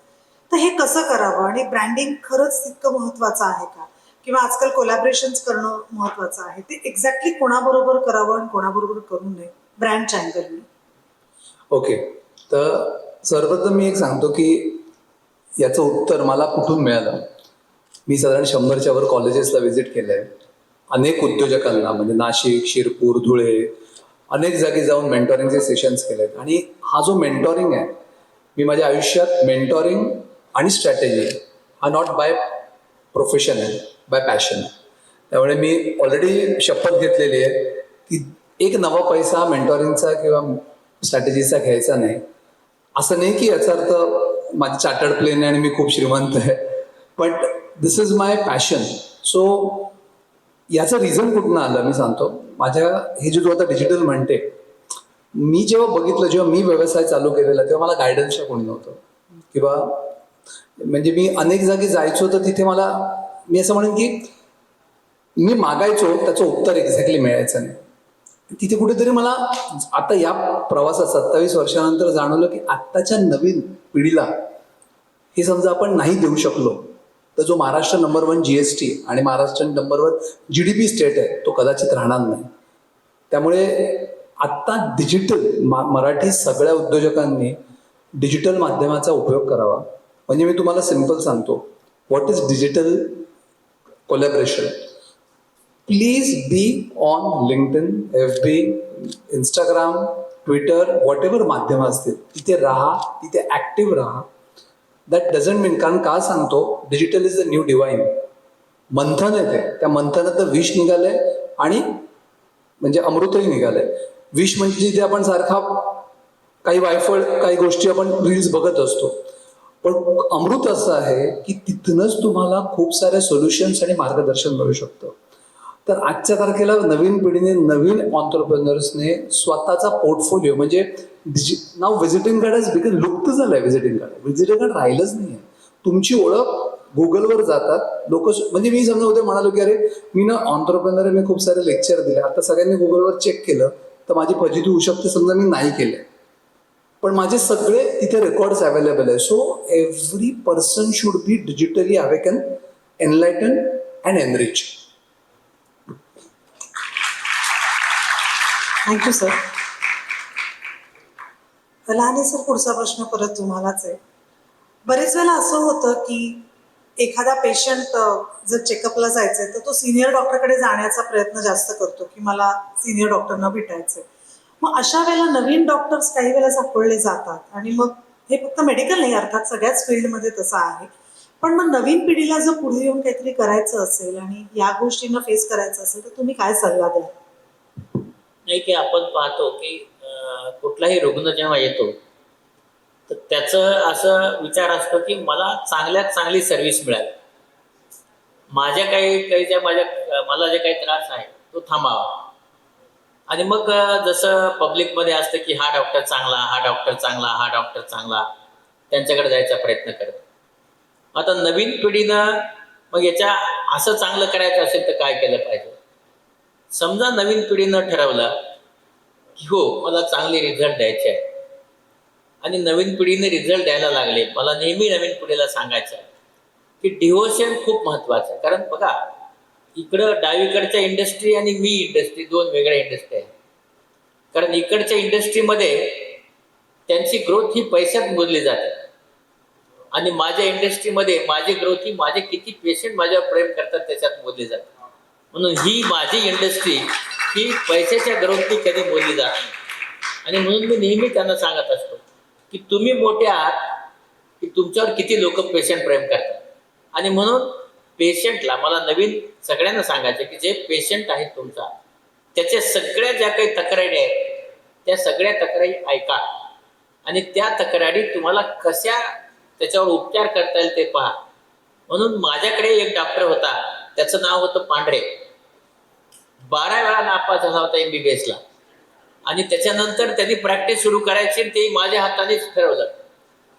तर हे कसं करावं आणि ब्रँडिंग खरंच तितकं महत्त्वाचं आहे का, किंवा आजकाल कोलॅबरेशन्स करणं महत्त्वाचं आहे, ते एक्झॅक्टली कोणाबरोबर करावं आणि कोणाबरोबर करू नये ब्रँडच्या अँगलने? ओके, तर सर्वप्रथम मी एक सांगतो की याचं उत्तर मला कुठून मिळालं. मी साधारण 100च्या वर कॉलेजेसला व्हिजिट केलं आहे. अनेक उद्योजकांना म्हणजे नाशिक, शिरपूर, धुळे अनेक जागी जाऊन मेंटॉरिंगचे सेशन्स केले आहेत. आणि हा जो मेंटॉरिंग आहे, मी माझ्या आयुष्यात मेंटॉरिंग आणि स्ट्रॅटेजी हा नॉट बाय प्रोफेशन आहे, बाय पॅशन. त्यामुळे मी ऑलरेडी शपथ घेतलेली आहे की एक नवा पैसा मेंटॉरिंगचा किंवा स्ट्रॅटेजीचा घ्यायचा नाही. असं नाही की याचा अर्थ माझी चार्टर्ड प्लेन आहे आणि मी खूप श्रीमंत आहे, but this is my passion. So याचं रिझन कुठनं आलं मी सांगतो. माझ्या हे जे तू आता डिजिटल म्हणते, मी जेव्हा बघितलं, जेव्हा मी व्यवसाय चालू केलेला तेव्हा मला गायडन्सला कोणी नव्हतं. किंवा म्हणजे मी अनेक जागी जायचो तर तिथे मला, मी असं म्हणेन की मी मागायचो त्याचं उत्तर एक्झॅक्टली मिळायचं नाही. तिथे कुठेतरी मला आता या प्रवासात 27 वर्षानंतर जाणवलं की आत्ताच्या नवीन पिढीला हे समजा आपण नाही देऊ शकलो तर जो महाराष्ट्र नंबर 1 GST आणि महाराष्ट्र नंबर 1 GDP स्टेट आहे तो कदाचित राहणार नाही. त्यामुळे आत्ता डिजिटल मराठी सगळ्या उद्योजकांनी डिजिटल माध्यमाचा उपयोग करावा. म्हणजे मी तुम्हाला सिम्पल सांगतो, what is digital collaboration. Please be on LinkedIn, FB, Instagram, Twitter, what ever माध्यमं असतील तिथे राहा, तिथे ॲक्टिव्ह राहा. दॅट डझंट मीन, कारण का सांगतो, digital is the new divine. मंथन येते, त्या मंथनात विष निघालंय आणि म्हणजे अमृतही निघालंय. विष म्हणजे जिथे आपण सारखा काही वायफळ काही गोष्टी आपण रील्स बघत असतो, पण अमृत असं आहे की तिथूनच तुम्हाला खूप सारे सोल्युशन्स आणि मार्गदर्शन मिळू शकतं. तर आजच्या तारखेला नवीन पिढीने, नवीन ऑन्टरप्रेनर्सने स्वतःचा पोर्टफोलिओ म्हणजे नाव व्हिजिटिंग कार्ड इज बिकॉज लुप्त झालंय. व्हिजिटिंग कार्ड राहिलंच नाही आहे. तुमची ओळख गुगलवर जातात लोक. म्हणजे मी समजा उद्या म्हणालो की अरे मी ना ऑन्टरप्रेनर आहे, मी खूप सारे लेक्चर दिले, आता सगळ्यांनी गुगलवर चेक केलं तर माझी फजिती होऊ शकते, समजा मी नाही केले, पण माझे सगळे तिथे रेकॉर्ड्स अवेलेबल आहे. So every person should be digitally awaken, enlighten and enrich. Thank you sir. Lahane sir, पुढचा प्रश्न परत तुम्हालाच आहे. बरेच वेळेला असं होतं की एखादा पेशंट जर चेकअपला जायचं आहे तर तो सिनियर डॉक्टरकडे जाण्याचा प्रयत्न जास्त करतो की मला सिनियर डॉक्टरना भेटायचं आहे. मग अशा वेळेला नवीन डॉक्टर्स काही वेळेला सापडले जातात आणि मग हे फक्त मेडिकल नाही, अर्थात सगळ्याच फील्डमध्ये तसं आहे. पण मग नवीन पिढीला जर पुढे येऊन काहीतरी करायचं असेल आणि या गोष्टींना फेस करायचं असेल तर तुम्ही काय सल्ला द्याल? नाही की आपण पाहतो की कुठलाही रुग्ण जेव्हा येतो तर त्याचं असं विचार असतो की मला चांगल्यात चांगली सर्व्हिस मिळाली, माझ्या मला जे काही त्रास आहे तो थांबावा. आणि मग जसं पब्लिकमध्ये असतं की हा डॉक्टर चांगला, हा डॉक्टर चांगला, हा डॉक्टर चांगला, त्यांच्याकडे जायचा प्रयत्न करतो. आता नवीन पिढीनं मग याच्या असं चांगलं करायचं असेल तर काय केलं पाहिजे. समजा नवीन पिढीनं ठरवलं की हो मला चांगले रिझल्ट द्यायचे आहे आणि नवीन पिढीने रिझल्ट द्यायला लागले, मला नेहमी नवीन पिढीला सांगायचं आहे की डिव्होशन खूप महत्त्वाचं आहे. कारण बघा, इकडं डावीकडच्या इंडस्ट्री आणि मी इंडस्ट्री दोन वेगळ्या इंडस्ट्री आहेत. कारण इकडच्या इंडस्ट्रीमध्ये त्यांची ग्रोथ ही पैशात मोजली जाते आणि माझ्या इंडस्ट्रीमध्ये माझी ग्रोथ ही माझे किती पेशंट माझ्यावर प्रेम करतात त्याच्यात मोजली जाते. म्हणून ही माझी इंडस्ट्री ही पैशाच्या ग्रोथनी कधी मोजली जात नाही. आणि म्हणून मी नेहमी त्यांना सांगत असतो की तुम्ही मोठे आहात की तुमच्यावर किती लोक पेशंट प्रेम करतात. आणि म्हणून पेशंटला मला नवीन सगळ्यांना सांगायचं की जे पेशंट आहेत तुमचा, त्याच्या सगळ्या ज्या काही तक्रारी आहेत त्या सगळ्या तक्रारी ऐका आणि त्या तक्रारी तुम्हाला कशा त्याच्यावर उपचार करता येईल ते पहा. म्हणून माझ्याकडे एक डॉक्टर होता, त्याचं नाव होतं पांढरे. 12 वेळा नापास झाला होता MBBS ला आणि त्याच्यानंतर त्यांनी प्रॅक्टिस सुरू करायची ते माझ्या हातानेच ठरवलं.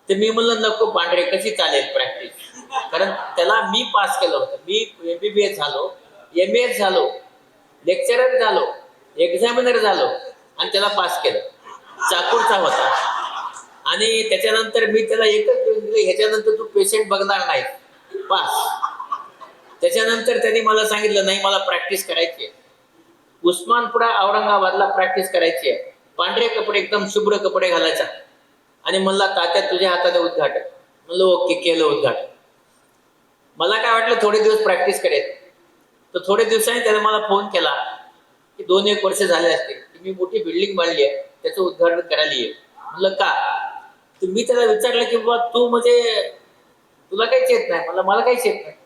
तर मी म्हणलं नको पांढरे, कशी चालेल प्रॅक्टिस, कारण त्याला मी पास केलं होतं. मी MBBS झालो, MAS झालो, लेक्चरर झालो, एक्झामिनर झालो आणि त्याला पास केलं. चाकूरचा होता आणि त्याच्यानंतर मी त्याला एकच देऊन दिलं, ह्याच्यानंतर तू पेशंट बघणार नाही, पास. त्याच्यानंतर त्यांनी मला सांगितलं नाही मला प्रॅक्टिस करायची आहे. उस्मानपुरा औरंगाबादला प्रॅक्टिस करायची आहे. पांढरे कपडे, एकदम शुभ्र कपडे घालायचा आणि म्हणला तात्या तुझ्या हाताने उद्घाटन. म्हणलं ओके, केलं उद्घाटन. मला काय वाटलं थोडे दिवस प्रॅक्टिस करेल, तर थोडे दिवसांनी त्याने मला फोन केला की 2-1 वर्ष झाले असतील की मी मोठी बिल्डिंग बांधली आहे, त्याचं उद्घाटन करायला ये. म्हणलं का? तर मी त्याला विचारलं की बाबा तू म्हणजे तुला काहीच येत नाही. मला काहीच येत नाही.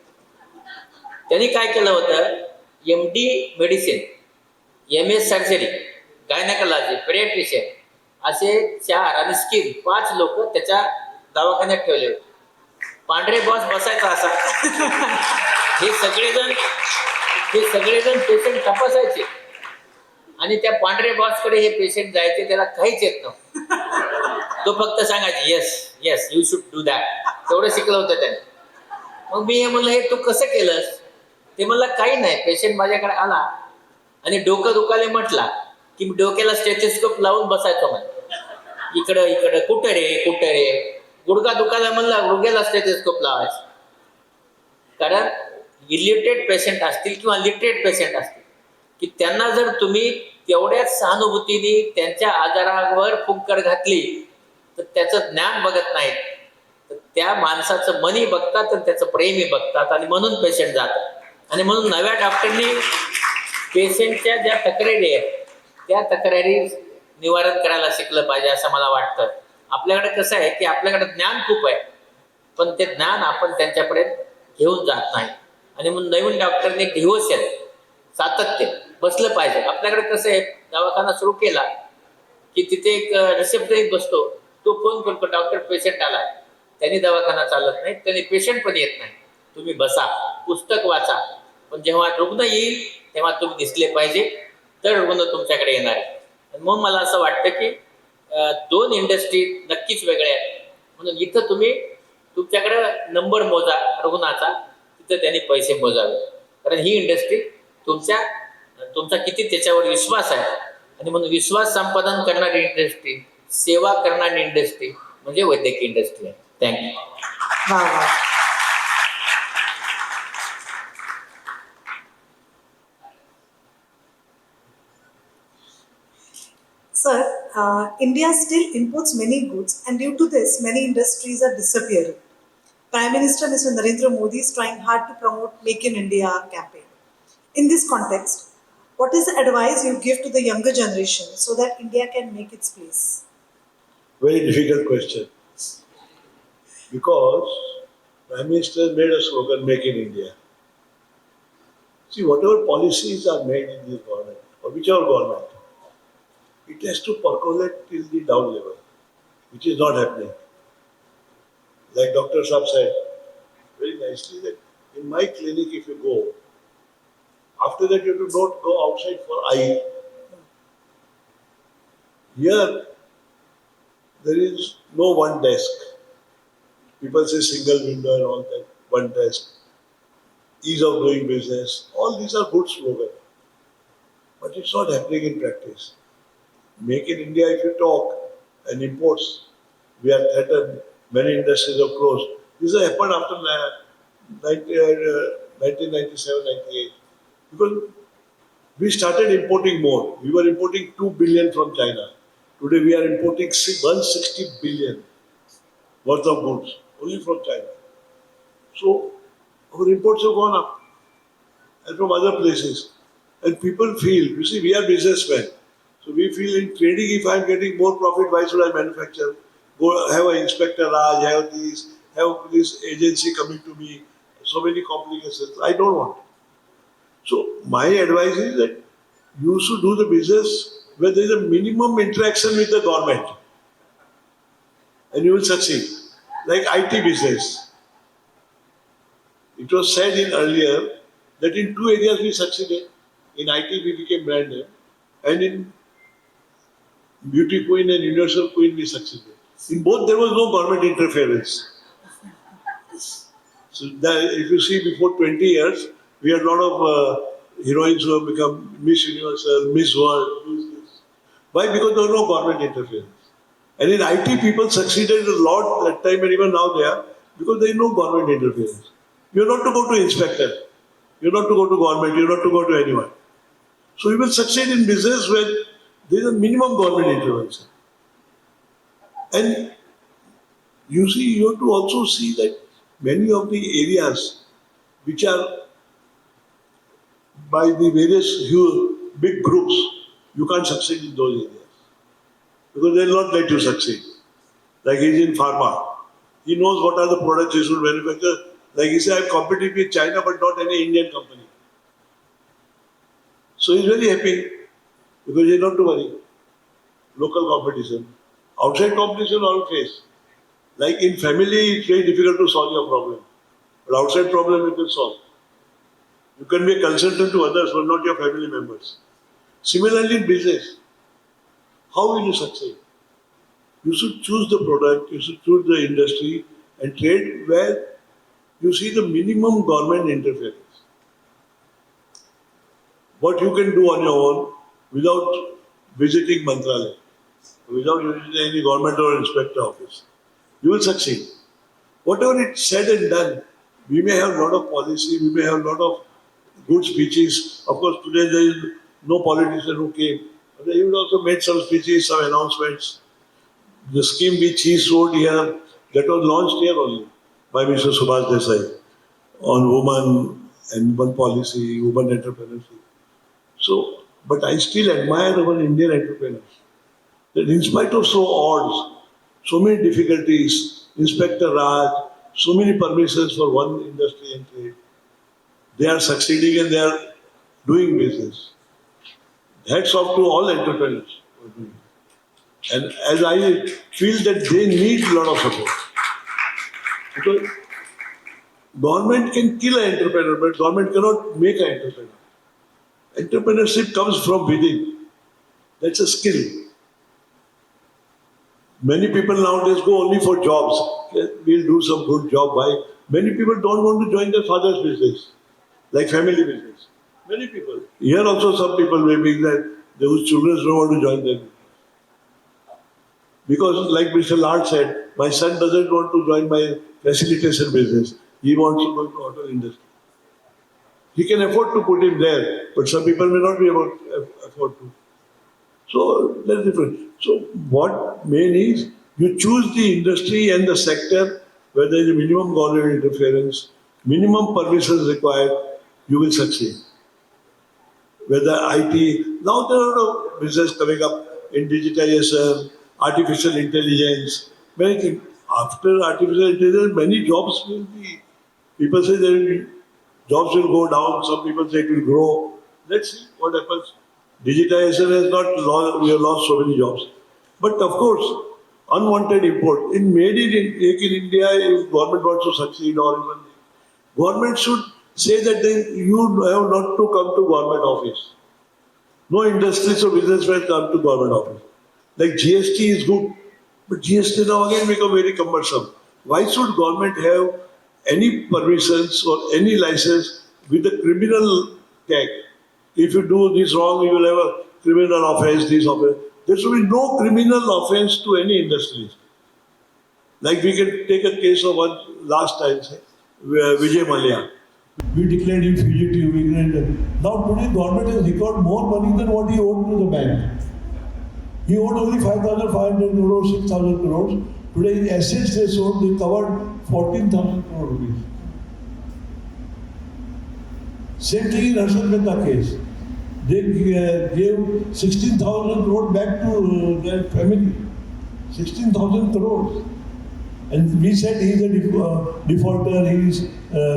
त्यांनी काय केलं होतं, MD medicine, MS surgery, gynaecology, paediatrician असे 4 आणि स्किन 5 लोक त्याच्या दवाखान्यात ठेवले होते. पांढरे बॉस बसायचा असा. हे सगळेजण पेशंट तपासायचे आणि त्या पांढरे बॉसकडे हे पेशंट जायचे, त्याला काहीच येत नव्हतं. तो फक्त सांगायचे yes yes you should do that, तेवढं शिकलं होतं त्याने. मग मी हे म्हणलं हे तू कसं केलंस? ते म्हणलं काही नाही, पेशंट माझ्याकडे आला आणि डोकं दुखायला म्हटला की मी डोक्याला स्टेथोस्कोप लावून बसायचो म्हणे. इकडं कुठं रे. गुडघा दुखायला म्हणला, गुडघ्याला स्टेथोस्कोप लावायचं. कारण इलिटरेट पेशंट असतील किंवा लिटरेट पेशंट असतील की त्यांना जर तुम्ही तेवढ्याच सहानुभूतीने त्यांच्या आजारावर फुंकर घातली तर त्याचं ज्ञान बघत नाहीत, तर त्या माणसाचं मनी बघतात आणि त्याचं प्रेमही बघतात आणि म्हणून पेशंट जातात. आणि म्हणून नव्या डॉक्टरनी पेशंटच्या ज्या तक्रारी आहेत त्या तक्रारी निवारण करायला शिकलं पाहिजे असं मला वाटतं. आपल्याकडे कसं आहे की आपल्याकडे ज्ञान खूप आहे, पण ते ज्ञान आपण त्यांच्यापर्यंत घेऊन जात नाही. आणि म्हणून नवीन डॉक्टरने डिव्होशन सातत्य बसलं पाहिजे. आपल्याकडे कसं आहे, दवाखाना सुरू केला की तिथे एक रिसेप्शनिस्ट बसतो, तो फोन करतो डॉक्टर पेशंट आला, त्यांनी दवाखाना चालत नाही, त्यांनी पेशंट पण येत नाही, तुम्ही बसा पुस्तक वाचा. पण जेव्हा रुग्ण येईल तेव्हा तुम्ही दिसले पाहिजे, तर रुग्ण तुमच्याकडे येणार आहे. मग मला असं वाटतं की दोन इंडस्ट्री नक्कीच वेगळ्या आहेत. म्हणून इथं तुम्ही तुमच्याकडं नंबर मोजा रुग्णाचा, तिथं त्यांनी पैसे मोजावे. कारण ही इंडस्ट्री तुमचा किती त्याच्यावर विश्वास आहे. आणि म्हणून विश्वास संपादन करणारी इंडस्ट्री, सेवा करणारी इंडस्ट्री म्हणजे वैद्यकीय इंडस्ट्री आहे. थँक्यू. वा वा. Sir, India still imports many goods, and due to this, many industries are disappearing. Prime Minister Mr. Narendra Modi is trying hard to promote Make in India campaign. In this context, what is the advice you give to the younger generation so that India can make its place? Very difficult question. Because Prime Minister made a slogan, Make in India. See, whatever policies are made in this government, or whichever government, it has to percolate till the down level, which is not happening. Like Dr. Saab said very nicely that in my clinic, if you go, after that you have to not go outside for eye. Here, there is no one desk. People say single window and all that, one desk. Ease of doing business, all these are good slogans. But it's not happening in practice. Make in India, if you talk, and imports, we are threatened, many industries are closed. This has happened after 1997, 98. Because we started importing more. We were importing 2 billion from China. Today we are importing 160 billion worth of goods, only from China. So our imports have gone up, and from other places. And people feel, you see, we are businessmen. So we feel in trading, if I am getting more profit, why should I manufacture? Go have an inspector Raj, have this agency coming to me, so many complications. I don't want. So my advice is that you should do the business where there is a minimum interaction with the government, and you will succeed. Like IT business. It was said in earlier that in 2 areas we succeeded. In IT we became brand name, and in Beauty Queen and Universal Queen we succeeded. In both there was no government interference. So that, if you see before 20 years, we had a lot of heroines who have become Miss Universal, Miss World. Why? Because there was no government interference. And in IT people succeeded a lot that time, and even now they are, because there is no government interference. You are not to go to inspector. You are not to go to government. You are not to go to anyone. So you will succeed in business when there is a minimum government intervention. And you see, you have to also see that many of the areas which are by the various huge, big groups, you can't succeed in those areas. Because they will not let you succeed. Like he's in pharma. He knows what are the products he should manufacture. Like he said, I'm competing with China but not any Indian company. So he's very happy because he's not to worry. Local competition. Outside competition all face. Like in family, it's very difficult to solve your problem. But outside problem you can solve. You can be a consultant to others but not your family members. Similarly in business, how will you succeed? You should choose the product, you should choose the industry and trade where you see the minimum government interference. What you can do on your own without visiting Mantralaya, without visiting any government or inspector office. You will succeed. Whatever it's said and done, we may have a lot of policy, we may have a lot of good speeches. Of course, today there is no politician who came. But he would also made some speeches, some announcements. The scheme which he showed here, that was launched here only by Mr. Subhash Desai on women and women policy, women entrepreneurship. So, but I still admire our Indian entrepreneurs. That in spite of so odds, so many difficulties, Inspector Raj, so many permissions for one industry and trade, they are succeeding and they are doing business. Hats off to all entrepreneurs. And as I feel that they need a lot of support. Because government can kill an entrepreneur, but government cannot make an entrepreneur. Entrepreneurship comes from within. That's a skill. Many people nowadays go only for jobs. We'll do some good job. Why? Many people don't want to join their father's business, like family business. Many people. Here also some people may be that those children don't want to join their business. Because like Mr. Lard said, my son doesn't want to join my facilitation business. He wants to go to auto industry. He can afford to put him there, but some people may not be able to afford to. So that's different. So what main is, you choose the industry and the sector where there is a minimum government interference, minimum permissions required, you will succeed. Whether IT, now there are a lot of business coming up in digitization, artificial intelligence, many things. After artificial intelligence, many jobs will be, people say that jobs will go down, some people say it will grow. Let's see what happens. Digitization has not lost, we have lost so many jobs. But of course, unwanted import. In Made in India, if government wants to succeed or even government should say that you have not to come to government office. No industries or businessmen come to government office. Like GST is good, but GST now again become very cumbersome. Why should government have any permissions or any license with a criminal tag? If you do this wrong, you will have a criminal offense, this offense. There should be no criminal offense to any industries. Like we can take a case of one last time, say, Vijay Mallya. We declared him fugitive, we declared. Now today government has recovered more money than what he owed to the bank. He owed only 5,500 crores, 6,000 crores. Today in assets they sold, they covered 14,000 crore rupees. Same thing in Harshad Mehta case. They gave 16,000 crore back to their family. 16,000 crores. And we said he is a defaulter, he is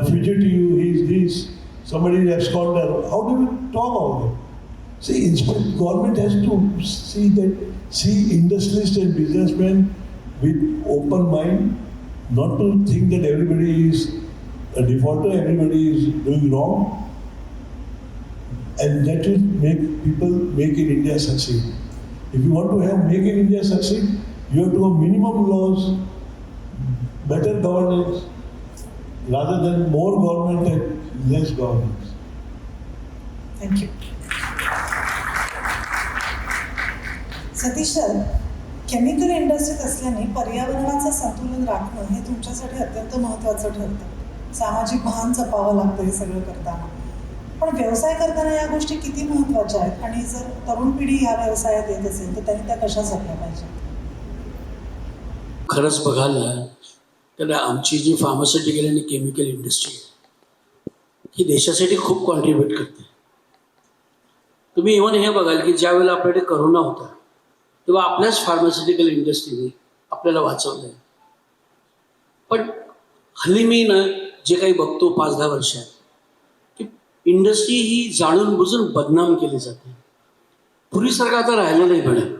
fugitive, he is this, somebody is absconder. How do we talk about it? See, government has to see industrialists and businessmen with open mind, not to think that everybody is a defaulter, everybody is doing wrong. And that will make people make in India succeed. If you want to have make in India succeed, you have to have minimum laws, better governance, rather than more government and less governance. Thank you. Satish sir, chemical इंडस्ट्रीत असल्याने पर्यावरणाचं संतुलन राखणं हे तुमच्यासाठी अत्यंत महत्त्वाचं ठरतं. सामाजिक भान जपावं लागतं हे सगळं करताना. पण व्यवसाय करताना या गोष्टी किती महत्त्वाच्या आहेत आणि जर तरुण पिढी या व्यवसायात येत असेल तर त्यांनी त्या कशा जपल्या पाहिजेत? खरंच बघाल ना तर आमची जी फार्मास्युटिकल आणि केमिकल इंडस्ट्री आहे ही देशासाठी खूप कॉन्ट्रीब्यूट करते. तुम्ही इव्हन हे बघाल की ज्या वेळेला आपल्याकडे करोना होता तेव्हा आपल्याच फार्मास्युटिकल इंडस्ट्रीने आपल्याला वाचवलं आहे. पण हल्ली मी ना जे काही बघतो 5-10 वर्षात की इंडस्ट्री ही जाणून बुजून बदनाम केली जाते. पूर्वीसारखं आता राहिलं नाही मॅडम.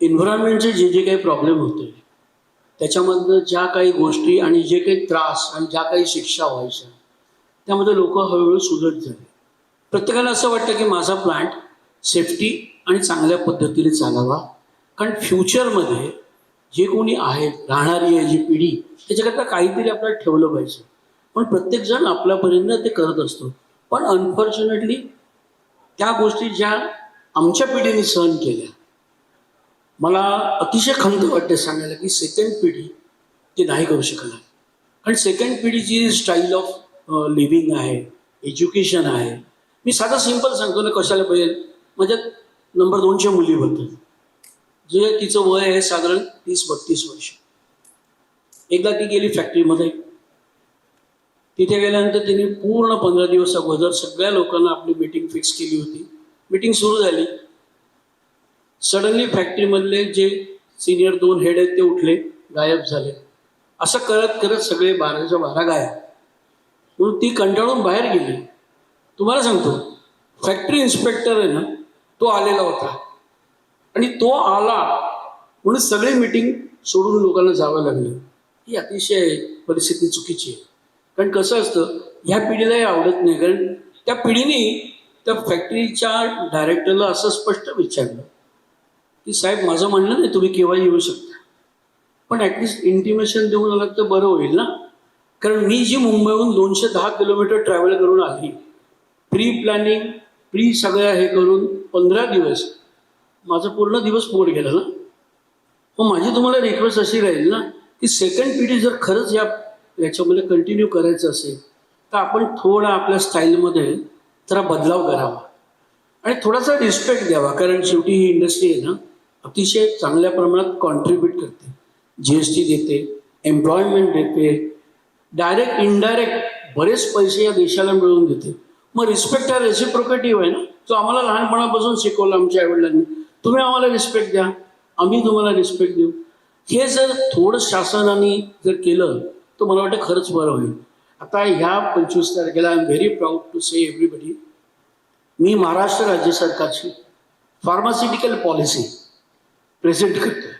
एन्व्हायरमेंटचे जे काही प्रॉब्लेम होते त्याच्यामधनं ज्या काही गोष्टी आणि जे काही त्रास आणि ज्या काही शिक्षा व्हायच्या त्यामध्ये लोक हळूहळू सुलट झाले. प्रत्येकाला असं वाटतं की माझा प्लांट सेफ्टी आणि चांगल्या पद्धतीने चालावा, कारण फ्युचरमध्ये जे कोणी आहे राहणारी आहे जी पिढी त्याच्याकरता काहीतरी आपल्याला ठेवलं पाहिजे. पण प्रत्येकजण आपल्यापर्यंत ते करत असतो. पण अनफॉर्च्युनेटली त्या गोष्टी ज्या आमच्या पिढीने सहन केल्या, मला अतिशय खंत वाटते सांगायला की सेकंड पिढी ते नाही करू शकणार. कारण सेकंड पिढीची स्टाईल ऑफ लिव्हिंग आहे, एज्युकेशन आहे. मी साधा सिंपल सांगतो ना कशाला पाहिजे. माझ्या नंबर 2च्या मुलीबद्दल जे तिचं वय आहे साधारण 30-32 वर्ष. एकदा ती गेली फॅक्टरीमध्ये. तिथे गेल्यानंतर तिने पूर्ण 15 दिवस अगोदर सगळ्या लोकांना आपली मीटिंग फिक्स केली होती. मीटिंग सुरू झाली. सडनली फॅक्टरीमधले जे सिनियर 2 हेड आहेत ते उठले, गायब झाले. असं करत करत सगळे 12च्या 12 गायब. म्हणून ती कंटाळून बाहेर गेली. तुम्हाला सांगतो फॅक्टरी इन्स्पेक्टर आहे ना तो आलेला होता आणि तो आला म्हणून सगळे मीटिंग सोडून लोकांना जावं लागलं. ही अतिशय परिस्थिती चुकीची आहे. कारण कसं असतं ह्या पिढीलाही आवडत नाही. कारण त्या पिढीने त्या फॅक्टरीच्या डायरेक्टरला असं स्पष्ट विचारलं की साहेब माझं म्हणणं नाही तुम्ही केव्हा येऊ शकता, पण ॲटलिस्ट इंटिमेशन देऊन आलात तर बरं होईल ना. कारण मी जी मुंबईहून 210 किलोमीटर ट्रॅव्हल करून आली, प्री प्लॅनिंग प्री सगळ्या हे करून 15 दिवस माझा पूर्ण दिवस पोट गेला ना. मग माझी तुम्हाला रिक्वेस्ट अशी राहील ना की सेकंड पिढी जर खरंच याच्यामध्ये कंटिन्यू करायचं असेल तर आपण थोडा आपल्या स्टाईलमध्ये जरा बदलाव करावा आणि थोडासा रिस्पेक्ट द्यावा. कारण शेवटी ही इंडस्ट्री आहे ना अतिशय चांगल्या प्रमाणात कॉन्ट्रीब्यूट करते. GST देते, एम्प्लॉयमेंट देते, डायरेक्ट इनडायरेक्ट बरेच पैसे या देशाला मिळवून देते. मग रिस्पेक्ट हा रेसिप्रोकेटिव्ह आहे ना. जो आम्हाला लहानपणापासून शिकवलं आमच्या आईवडिलांनी. तुम्ही आम्हाला रिस्पेक्ट द्या, आम्ही तुम्हाला रिस्पेक्ट देऊ. हे जर थोडं शासनाने जर केलं तर मला वाटतं खरंच बरं होईल. आता ह्या 25 तारखेला I am very proud to say everybody, मी महाराष्ट्र राज्य सरकारची फार्मास्युटिकल पॉलिसी प्रेझेंट करतोय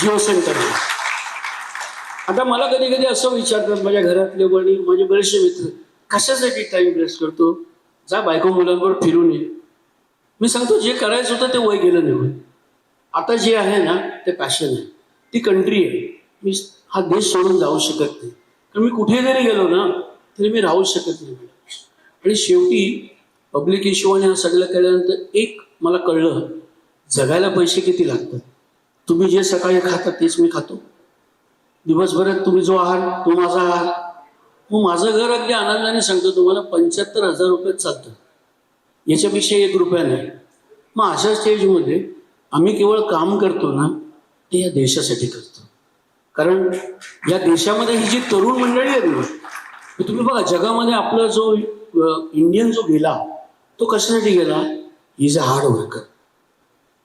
जिओ सेंटरला. आता मला कधी कधी असं विचारतात माझ्या घरातले आणि माझे बरेचसे मित्र, कशासाठी टाईम वेस्ट करतो, जा बायको मुलांवर फिरून ये. मी सांगतो जे करायचं होतं ते वय गेलं निघून. आता जे आहे ना ते पॅशन आहे, ती कंट्री आहे. मी हा देश सोडून जाऊ शकत नाही. कारण मी कुठे जरी गेलो ना तरी मी राहू शकत नाही. आणि शेवटी पब्लिक इश्यू आणि हा सगळं केल्यानंतर एक मला कळलं, जगायला पैसे किती लागतात. तुम्ही जे सकाळी खाता तेच मी खातो. दिवसभरात तुम्ही जो आहार तो माझा आहार. मग माझं घर अगदी आनंदाने सांगतो तुम्हाला 75,000 रुपयात चालतं, याच्यापेक्षा 1 रुपया नाही. मग अशा स्टेजमध्ये आम्ही केवळ काम करतो ना ते या देशासाठी करतो. कारण या देशामध्ये ही जी तरुण मंडळी आहे ना, तुम्ही बघा जगामध्ये आपला जो इंडियन जो गेला तो कशासाठी गेला, इज अ हार्ड वर्कर.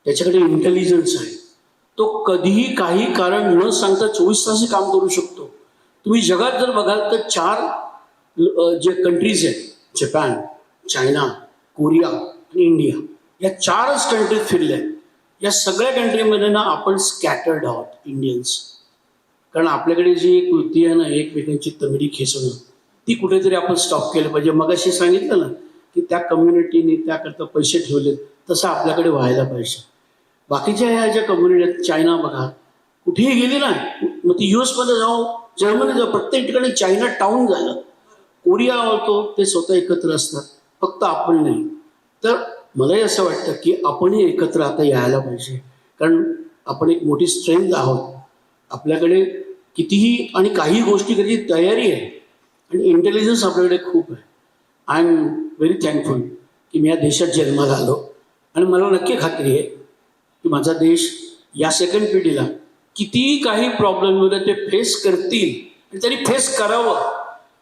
त्याच्याकडे इंटेलिजन्स आहे. तो कधीही काही कारण न सांगता 24 तास काम करू शकतो. तुम्ही जगात जर बघाल तर 4 जे कंट्रीज आहेत, जपान, चायना, कोरिया आणि इंडिया, या 4च कंट्रीज फिरल्या. या सगळ्या कंट्रीमध्ये ना आपण स्कॅटर्ड आहोत इंडियन्स. कारण आपल्याकडे जी एक वृत्ती आहे ना एकमेकांची तंगडी खेचणं, ती कुठेतरी आपण स्टॉप केलं पाहिजे. मगाशी सांगितलं ना की त्या कम्युनिटीने त्याकरता पैसे ठेवले, तसं आपल्याकडे व्हायला पाहिजे. बाकीच्या ह्या ज्या कम्युनिटी आहेत, चायना बघा कुठेही गेली ना, मग ती US मध्ये जाऊ, जर्मनी जाऊ, प्रत्येक ठिकाणी चायना टाऊन झालं. कोरिया होतो ते स्वतः एकत्र असतात, फक्त आपण नाही. तर मलाही असं वाटतं की आपणही एकत्र आता यायला पाहिजे. कारण आपण एक मोठी स्ट्रेंथ आहोत. आपल्याकडे कितीही आणि काही गोष्टी करायची तयारी आहे आणि इंटेलिजन्स आपल्याकडे खूप आहे. आय एम व्हेरी थँकफुल की मी या देशात जन्माला आलो. आणि मला नक्की खात्री आहे की माझा देश या सेकंड पिढीला कितीही काही प्रॉब्लेम वगैरे ते फेस करतील आणि त्यांनी फेस करावं.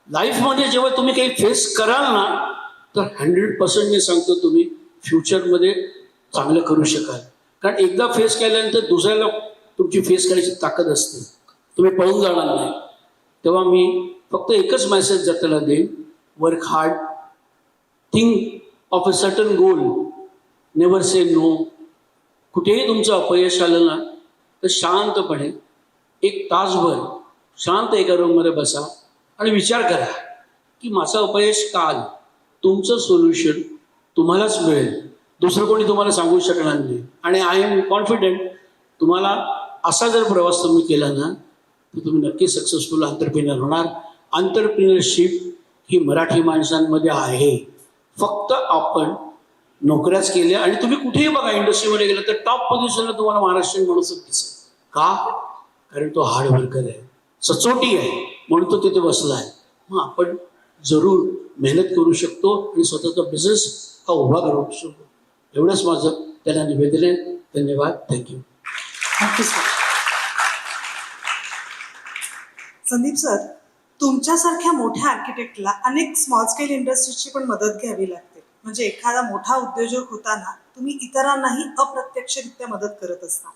लाईफमध्ये जेव्हा तुम्ही काही फेस कराल ना तर 100% मी सांगतो तुम्ही फ्युचरमध्ये चांगलं करू शकाल. कारण एकदा फेस केल्यानंतर दुसऱ्याला तुमची फेस करायची ताकद असते, तुम्ही पळून जाणार नाही. तेव्हा मी फक्त एकच मेसेज त्याला देईन, work hard, think of a certain goal, never say no. कुठेही तुमचं अपयश आलं ना तर शांतपणे एक तासभर शांत एका रूममध्ये बसा आणि विचार करा की माझं अपयश का आलं. तुमचं सोल्युशन तुम्हालाच मिळेल, दुसरं कोणी तुम्हाला सांगू शकणार नाही. आणि आय एम कॉन्फिडेंट तुम्हाला असा जर प्रवास तुम्ही केला ना तर तुम्ही नक्की सक्सेसफुल एंटरप्रेन्योर होणार. एंटरप्रेन्योरशिप ही मराठी माणसांमध्ये आहे. फक्त आपण नोकऱ्याच केल्या आणि तुम्ही कुठेही बघा इंडस्ट्रीमध्ये गेलं तर टॉप पोझिशनला तुम्हाला महाराष्ट्रीयन माणूसच दिसेल. का? कारण तो हार्ड वर्कर आहे, सचोटी आहे, म्हणून तो तिथे बसला आहे. मग आपण जरूर मेहनत करू शकतो आणि स्वतःचा बिझनेस हा उभा करू शकतो. एवढंच माझं त्यांना निवेदन आहे. धन्यवाद. Thank you. Thank you sir. Sandeep sir, तुमच्यासारख्या मोठ्या आर्किटेक्टला अनेक स्मॉल स्केल इंडस्ट्रीजची पण मदत घ्यावी लागते. म्हणजे एखादा मोठा उद्योजक होताना तुम्ही इतरांनाही अप्रत्यक्षरित्या मदत करत असता.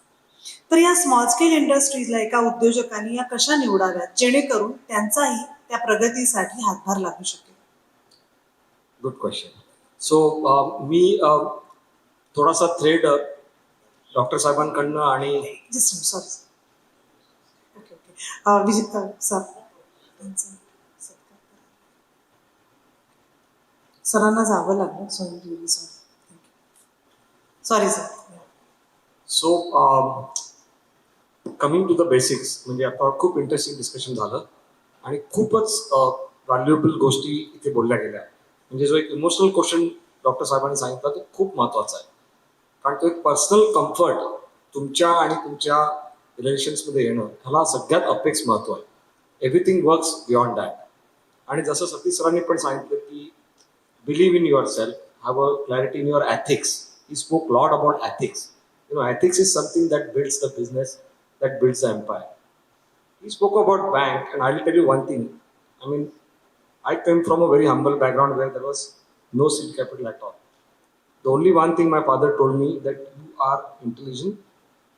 तर या स्मॉल स्केल इंडस्ट्रीजला एका उद्योजकांनी या कशा निवडाव्यात जेणेकरून त्यांचाही त्या प्रगतीसाठी हातभार लागू शकेल? Good question. सो मी थोडासा थ्रेड डॉक्टर साहेबांकडनं आणि just sorry. Okay okay. Vijit sir, सरांना जावं लागलं. Sorry sorry sir. So coming to the basics, म्हणजे आता खूप इंटरेस्टिंग डिस्कशन झालं आणि खूपच व्हॅल्युएबल गोष्टी इथे बोलल्या गेल्या. म्हणजे जो एक इमोशनल क्वेश्चन डॉक्टर साहेबांनी सांगितला तो खूप महत्त्वाचा आहे. कारण तो एक पर्सनल कम्फर्ट तुमच्या आणि तुमच्या रिलेशन्समध्ये येणं ह्याला सगळ्यात अपेक्स महत्त्व आहे. Everything works beyond that. आणि जसं सतीश सरांनी पण सांगितलं की believe in your self, have a clarity in your ethics. He spoke lot about ethics. Ethics is something that builds the business, that builds the empire. He spoke about bank, and I'll tell you one thing. I mean, I came from a very humble background where there was no seed capital at all. The only one thing my father told me that you are intelligent,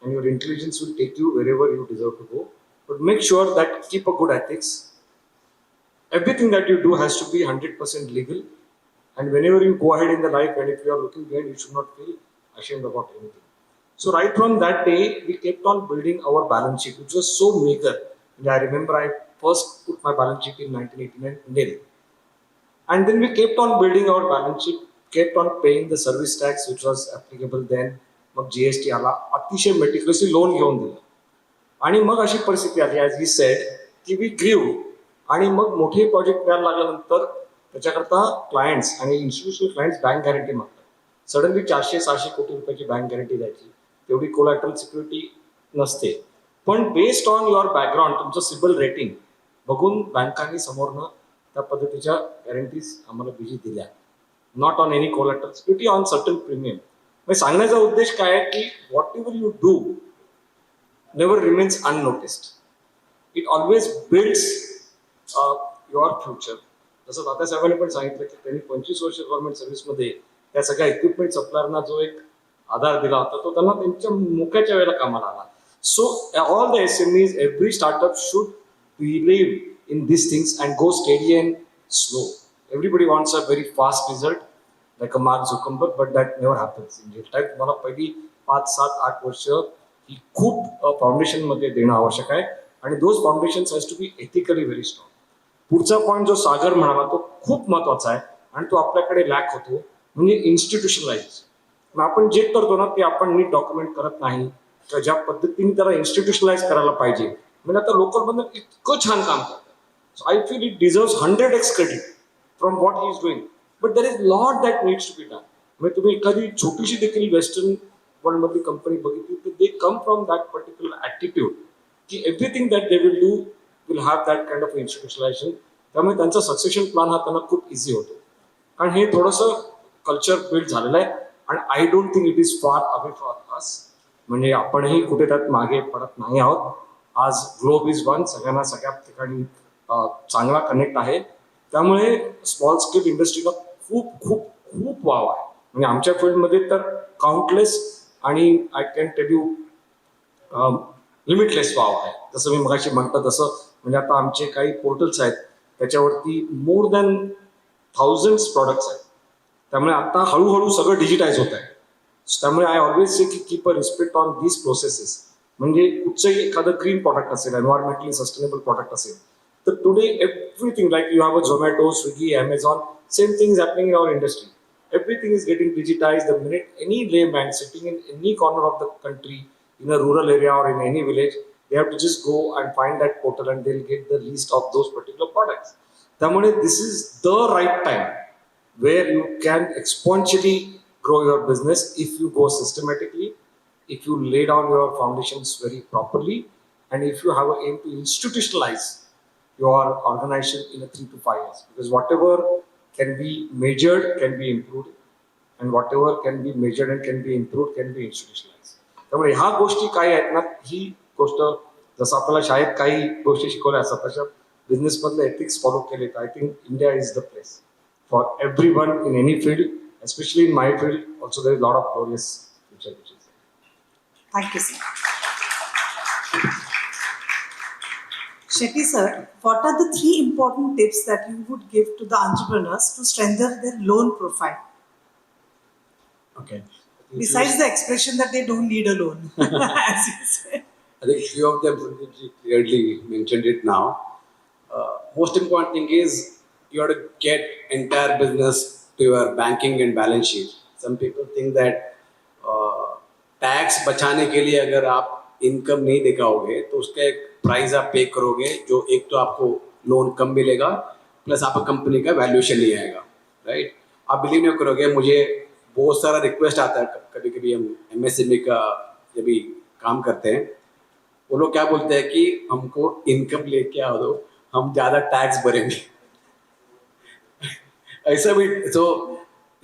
and your intelligence will take you wherever you deserve to go. But make sure that keep a good ethics. Everything that you do has to be 100% legal. And whenever you go ahead in the life, and if you are looking behind, you should not feel ashamed about anything. So right from that day, we kept on building our balance sheet, which was so meager. And I remember I first put my balance sheet in 1989 nil. And then we kept on building our balance sheet, kept on paying the service tax, which was applicable then. मग GST आला, अतिशय मेटिक्युलसली loan घेऊन दिलं. आणि मग अशी परिस्थिती आली, ॲज वी सेड, की वी ग्रीव. आणि मग मोठे प्रोजेक्ट मिळायला लागल्यानंतर त्याच्याकरता क्लायंट्स आणि इन्स्टिट्यूशनल क्लायंट्स बँक गॅरंटी मागतात. सडनली 400-600 कोटी रुपयाची बँक गॅरंटी द्यायची. तेवढी कोलॅटरल सिक्युरिटी नसते. पण बेस्ड ऑन युअर बॅकग्राऊंड, तुमचं सिबिल रेटिंग बघून बँकांनी समोरनं त्या पद्धतीच्या गॅरंटीज आम्हाला बीजी दिल्या. Not on any collateral security, on certain premium. म्हणजे सांगण्याचा उद्देश काय आहे की what ever you do never remains unnoticed. It always builds your future. जसं दादासाहेबांनी पण सांगितलं की त्यांनी 25 वर्ष गव्हर्नमेंट सर्व्हिसमध्ये त्या सगळ्या इक्विपमेंट सप्लायरना जो एक आधार दिला होता तो त्यांना त्यांच्या मुख्याच्या वेळेला कामाला आला. So all the SMEs, every startup should believe in this things and go steady and slow. Everybody wants a very fast result like a mark Zuckerberg, but that never happens in real time. तुम्हाला पहिली 5, 7, 8 वर्ष ही खूप फाउंडेशनमध्ये देणं आवश्यक आहे. आणि those foundations has to be ethically very strong. पुढचा point जो सागर म्हणाला तो खूप महत्त्वाचा आहे आणि तो आपल्याकडे लॅक होतो, म्हणजे इन्स्टिट्यूशनलाइज. मग आपण जे करतो ना ते आपण नीट डॉक्युमेंट करत नाही, किंवा ज्या पद्धतीने त्याला इन्स्टिट्यूशनलाइज करायला पाहिजे. म्हणजे आता लोकलमधून इतकं छान काम करतात. So I feel it deserves 100x credit from what he is doing. But there is lot that needs to be done. म्हणजे तुम्ही एखादी छोटीशी देखील वेस्टर्न वर्ल्डमधली कंपनी बघितली तर they come from that particular attitude की everything that they will do will have that kind of institutionalisation. त्यामुळे त्यांचा सक्सेशन प्लॅन हा त्यांना खूप इझी होतो. कारण हे थोडंसं कल्चर बिल्ड झालेलं आहे. आणि I don't think it is far away for us. म्हणजे आपणही कुठे त्यात मागे पडत नाही आहोत. आज ग्लोब इज वन, सगळ्यांना सगळ्या ठिकाणी चांगला कनेक्ट आहे. त्यामुळे स्मॉल स्केल इंडस्ट्रीला खूप खूप खूप वाव आहे. म्हणजे आमच्या फील्डमध्ये तर काउंटलेस आणि I can tell you limitless वाव आहे. जसं मी मगाशी म्हटलं तसं, म्हणजे आता आमचे काही पोर्टल्स आहेत त्याच्यावरती मोर दॅन 1000 प्रॉडक्ट्स आहेत. त्यामुळे आता हळूहळू सगळं डिजिटाईज होत आहे. त्यामुळे आय ऑलवेज से की keep a respect on these processes. म्हणजे कुठचंही एखादं ग्रीन प्रॉडक्ट असेल, एन्व्हायरमेंटली सस्टेनेबल प्रॉडक्ट असेल, तर today everything like you have a Zomato, Swiggy, Amazon, same thing is happening in our industry. Everything is getting digitized. The minute any layman sitting in any corner of the country, in a rural area or in any village, they have to just go and find that portal and they'll get the list of those particular products. त्यामुळे this is the right time where you can exponentially grow your business if you go systematically, if you lay down your foundations very properly, and if you have an aim to institutionalize your organization in a 3 to 5 years. Because whatever can be measured can be improved, and whatever can be measured and can be improved can be institutionalized. त्यामुळे ह्या गोष्टी काय आहेत ना, ही गोष्ट जसं आपल्याला शाळेत काही गोष्टी शिकवल्या असतात तशा बिझनेसमधले एथिक्स फॉलो केले तर I think India is the place for every one in any field, especially in my field also there is lot of glorious future. Thank you sir. Shetty sir, what are the 3 important tips that you would give to the entrepreneurs to strengthen their loan profile? Okay. Besides the expression that they don't need a loan, as you said. I think few of them clearly mentioned it now. Most important thing is you have to get entire business to your banking and balance sheet. Some people think that tax बचाने के लिए अगर आप income नहीं दिखाओगे तो उसका एक price आप पे करोगे, जो एक तो आपको लोन कम मिलेगा प्लस आपका कंपनी का वैल्यूएशन नहीं आएगा, राइट. आप बिलीव नहीं करोगे, मुझे बहुत सारा रिक्वेस्ट आता है. कभी कभी हम एमएसएमई का जब भी काम करते हैं, वो लोग क्या बोलते हैं कि हमको इनकम लेके आओ दो, हम ज़्यादा टैक्स भरेंगे. ऐसा भी so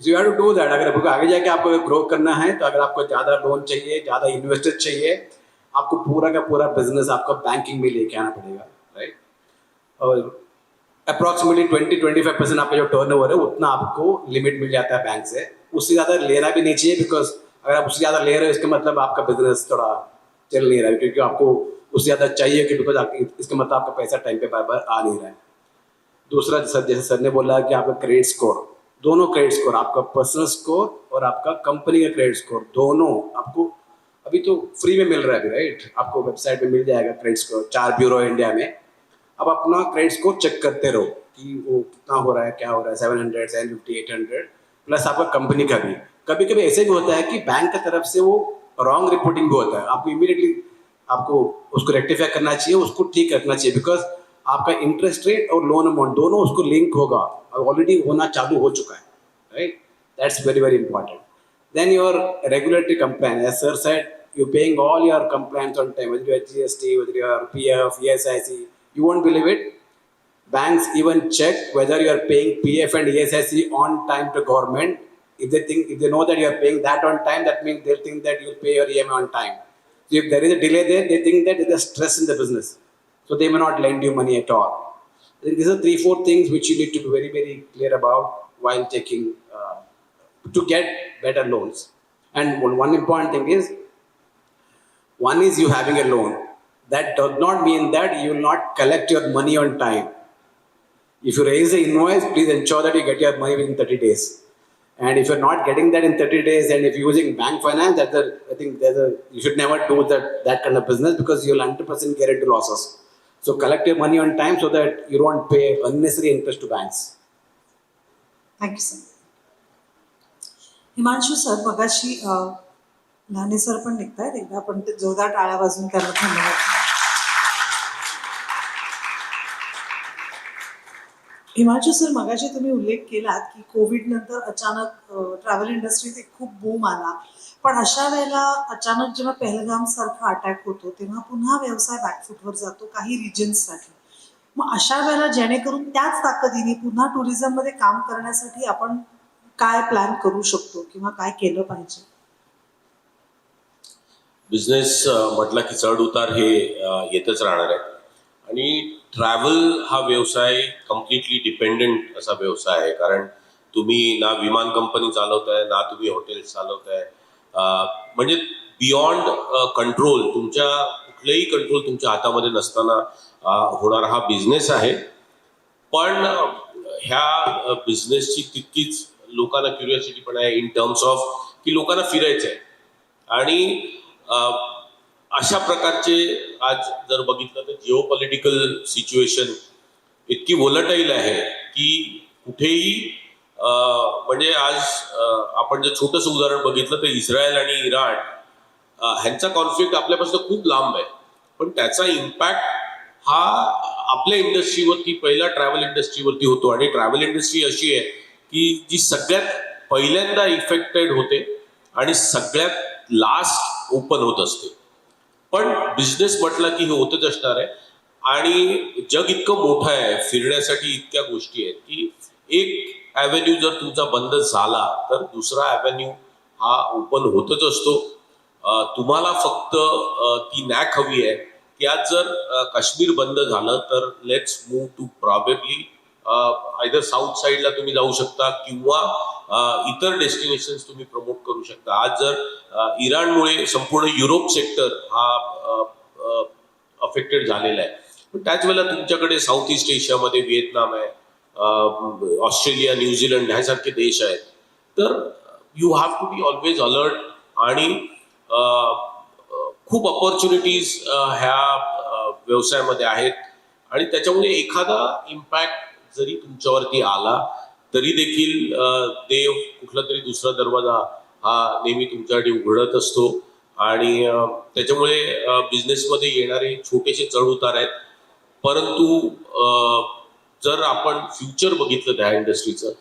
you have to do that. अगर आपको आगे जाके आपको ग्रो करना है तो अगर आपको ज़्यादा लोन चाहिए, ज़्यादा इन्वेस्टर चाहिए, आपको पूरा का पूरा बिजनेस आपको बैंकिंग में लेके आना पड़ेगा, राइट. और अप्रॉक्सीमेटली 20-25% आपका जो टर्नओवर है उतना आपको लिमिट मिल जाता है बैंक से. उससे ज़्यादा लेना भी नहीं चाहिए, बिकॉज अगर आप उससे ज़्यादा ले रहे हो इसका मतलब आपका बिजनेस थोड़ा चल नहीं रहा है, क्योंकि आपको उससे ज़्यादा चाहिए कि बिकॉज इसका मतलब आपका पैसा टाइम पे बार आ नहीं रहा है. दूसरा जैसे सर ने बोला कि आपका क्रेडिट स्कोर, दोनों क्रेडिट स्कोर, आपका पर्सनल स्कोर और आपका कंपनी का क्रेडिट स्कोर, दोनों आपको अभी तो फ्री में मिल रहा है अभी, राइट. आपको वेबसाइट पे मिल जाएगा क्रेडिट स्कोर, 4 ब्यूरो इंडिया में. अब अपना क्रेडिट स्कोर चेक करते रहो कि वो कितना हो रहा है, क्या हो रहा है, 700, 750, 800, प्लस आपका कंपनी का भी. कभी कभी ऐसे भी होता है कि बैंक की तरफ से वो रॉन्ग रिपोर्टिंग भी होता है. आपको इमीडिएटली आपको उसको रेक्टिफाई करना चाहिए, उसको ठीक रखना चाहिए, बिकॉज आपका इंटरेस्ट रेट और लोन अमाउंट दोनों उसको लिंक होगा, ऑलरेडी होना चालू हो चुका है, right. That's very very important. Then your regulatory compliance, as sir said, you're paying all your compliance on time, whether you're GST, whether you're PF, ESIC. You won't believe it. Banks even check whether you're paying PF and ESIC on time to government. If they know that you're paying that on time, that means they'll think that you'll pay your EMI on time. So if there is a delay there, they think that there's a stress in the business. So they may not lend you money at all. I think these are 3-4 things which you need to be very, very clear about while taking to get better loans. And one important thing is, one is you having a loan. That does not mean that you will not collect your money on time. If you raise the invoice, please ensure that you get your money within 30 days. And if you're not getting that in 30 days, and if you're using bank finance, I think you should never do that kind of business, because you'll 100% get into losses. So collect your money on time so that you don't pay unnecessary interest to banks. Thank you, sir. Himanshu sir, मगाशी लाने sir पण निघतायत, एकदा आपण ते जोरदार टाळ्या वाजवून त्यांना धन्यवाद. हिमांशू सर, मगाशी तुम्ही उल्लेख केलात की कोविड नंतर अचानक ट्रॅव्हल इंडस्ट्रीत एक खूप बूम आला, पण अशा वेळेला अचानक जेव्हा पहलगाम सारखा अटॅक होतो तेव्हा पुन्हा व्यवसाय बॅकफूटवर जातो काही रिजन्ससाठी. मग अशा वेळेला जेणेकरून त्याच ताकदीने पुन्हा टुरिझममध्ये काम करण्यासाठी आपण काय प्लॅन करू शकतो किंवा काय केलं पाहिजे? बिझनेस म्हटलं की चढ उतार हे येतच राहणार आहे, आणि ट्रॅव्हल हा व्यवसाय कम्प्लिटली डिपेंडंट असा व्यवसाय आहे. कारण तुम्ही ना विमान कंपनी चालवताय, ना तुम्ही हॉटेल्स चालवताय, म्हणजे बियॉन्ड कंट्रोल, तुमच्या कुठलेही कंट्रोल तुमच्या हातामध्ये नसताना होणारा हा बिझनेस आहे. पण ह्या बिझनेसची तितकीच लोकांना क्युरिओसिटी पण आहे, इन टर्म्स ऑफ की लोकांना फिरायचं आहे. आणि अशा प्रकारचे आज जर बघितलं तर जिओ पॉलिटिकल सिच्युएशन इतकी वोलटाईल आहे की कुठेही म्हणजे आज आपण जर छोटंसं उदाहरण बघितलं तर इस्रायल आणि इराण ह्यांचा कॉन्फ्लिक्ट आपल्यापासून खूप लांब आहे, पण त्याचा इम्पॅक्ट हा आपल्या इंडस्ट्रीवरती, पहिला ट्रॅव्हल इंडस्ट्रीवरती होतो. आणि ट्रॅव्हल इंडस्ट्री अशी आहे की जी सगळ्यात पहिल्यांदा इफेक्टेड होते आणि सगळ्यात लास्ट ओपन होत असते. पण बिझनेस म्हटलं की हे होतच असणार आहे. आणि जग इतकं मोठं आहे, फिरण्यासाठी इतक्या गोष्टी आहेत की एक ॲव्हेन्यू जर तुमचा बंद झाला तर दुसरा ॲव्हेन्यू हा ओपन होतच असतो. तुम्हाला फक्त ती नॅक हवी आहे की आज जर काश्मीर बंद झालं तर let's move to probably either south साईडला तुम्ही जाऊ शकता किंवा इतर डेस्टिनेशन्स तुम्ही प्रमोट करू शकता. आज जर इराणमुळे संपूर्ण युरोप सेक्टर हा अफेक्टेड झालेला आहे, पण त्याच वेळेला तुमच्याकडे साऊथ ईस्ट एशियामध्ये व्हिएतनाम आहे, ऑस्ट्रेलिया, न्यूझीलंड ह्यासारखे देश आहेत. तर you have to be always alert. आणि खूप अपॉर्च्युनिटीज ह्या व्यवसायामध्ये आहेत. आणि त्याच्यामुळे एखादा इम्पॅक्ट जरी तुमच्यावरती आला तरी देखील देव कुठला तरी दुसरा दरवाजा हा नेहमी तुमच्यासाठी उघडत असतो. आणि त्याच्यामुळे बिझनेसमध्ये येणारे छोटेसे चढउतार आहेत, परंतु जर आपण फ्युचर बघितलं त्या इंडस्ट्रीचं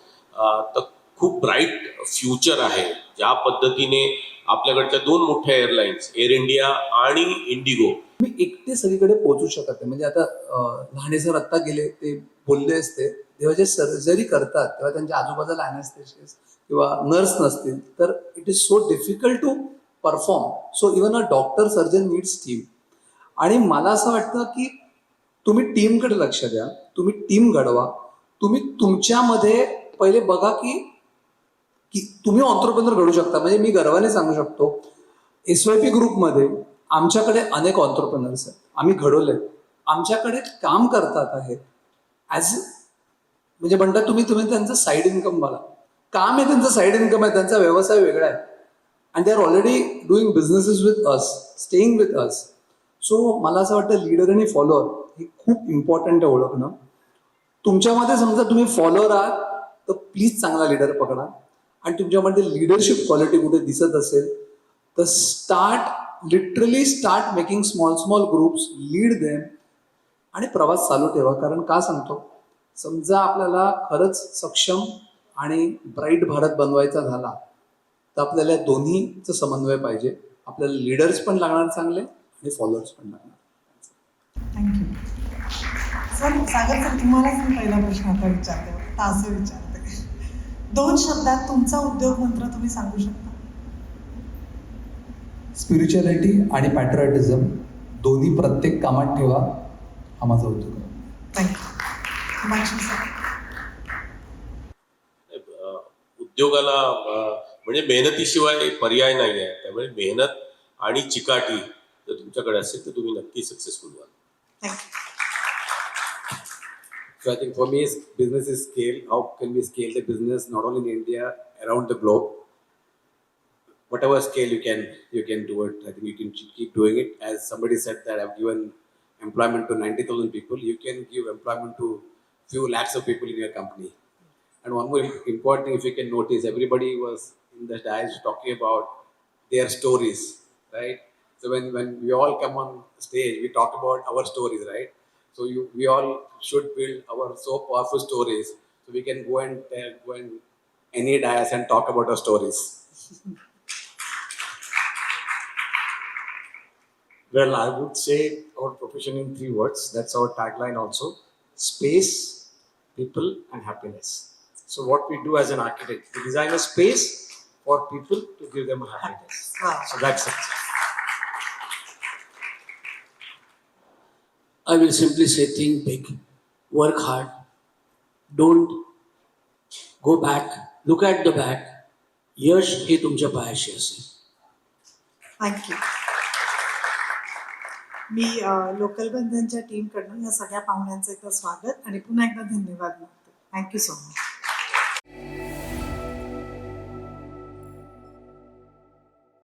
तर खूप ब्राईट फ्युचर आहे. ज्या पद्धतीने आपल्याकडच्या 2 मोठ्या एअरलाईन्स एअर इंडिया आणि इंडिगो, मी एकटे सगळीकडे पोहोचू शकत नाही. म्हणजे आता लहाने सर आत्ता गेले, ते बोलले असते, तेव्हा जे सर्जरी करतात तेव्हा त्यांच्या आजूबाजूला अॅनेस्थेशिस्ट किंवा नर्स नसतील तर it is so difficult to perform. So even a doctor surgeon needs team. आणि मला असं वाटतं की तुम्ही टीमकडे लक्ष द्या, तुम्ही टीम घडवा. तुम्ही तुमच्यामध्ये पहिले बघा की तुम्ही ऑन्ट्रप्रेनर घडू शकता. म्हणजे मी गर्वाने सांगू शकतो, SYP ग्रुपमध्ये आमच्याकडे अनेक ऑन्ट्रप्रेनर्स आहेत, आम्ही घडवले. आमच्याकडे काम करतात आहेत ॲज, म्हणजे म्हणतात तुम्ही त्यांचं साईड इन्कम बघा. काम आहे त्यांचं साईड इन्कम आहे, त्यांचा व्यवसाय वेगळा आहे. And they are already doing businesses with us, staying with us. So मला असं वाटतं लीडर आणि फॉलोअर हे खूप इम्पॉर्टंट आहे ओळखणं. तुमच्यामध्ये समजा तुम्ही फॉलोअर आहात तर प्लीज चांगला लीडर पकडा. आणि तुमच्यामध्ये लिडरशिप क्वालिटी कुठे दिसत असेल तर literally start making small groups, lead them आणि प्रवास चालू ठेवा. कारण का सांगतो, समजा आपल्याला खरंच सक्षम आणि ब्राईट भारत बनवायचा झाला तर आपल्याला दोन्हीचं समन्वय पाहिजे. आपल्याला लीडर्स पण लागणार चांगले आणि फॉलोअर्स पण लागणार. Thank you sir. सागर सर, तुम्हालाच मी पहिला प्रश्न आता विचारते, आता असं विचारते, 2 शब्दात तुमचा उद्योग मंत्र तुम्ही सांगू शकता? स्पिरिच्युअलिटी आणि पॅट्रिऑटिझम दोन्ही प्रत्येक कामात ठेवा, हा माझा उद्योग आहे. थँक्यू. माक्षी सर. उद्योगाला म्हणजे मेहनतीशिवाय पर्याय नाही आहे. त्यामुळे मेहनत आणि चिकाटी जर तुमच्याकडे असेल तर तुम्ही नक्की सक्सेसफुल व्हाल. Thank you. So I think for me, business is scale. How can we scale the business not only in India, around the globe? Whatever scale you can do it. I think you can keep doing it. As somebody said that I've given employment to 90,000 people. You can give employment to few lakhs of people in your company. And one more important thing, if you can notice, everybody was in the dais talking about their stories, right? So when we all come on stage, we talk about our stories, right? So we all should build our so powerful stories so we can go and any dais and talk about our stories. Well, I would say our profession in 3 words. That's our tagline also. Space, people, and happiness. So what we do as an architect, we design a space for people to give them a happiness. Wow. So that's it. I will simply say, think big, work hard, don't go back, look at the back. यश हे तुमच्या पायाशी असेल. Thank you. मी local बंधनच्या टीमकडनं या सगळ्या पाहुण्यांचं एकदा स्वागत आणि पुन्हा एकदा धन्यवाद मागते. Thank you so much.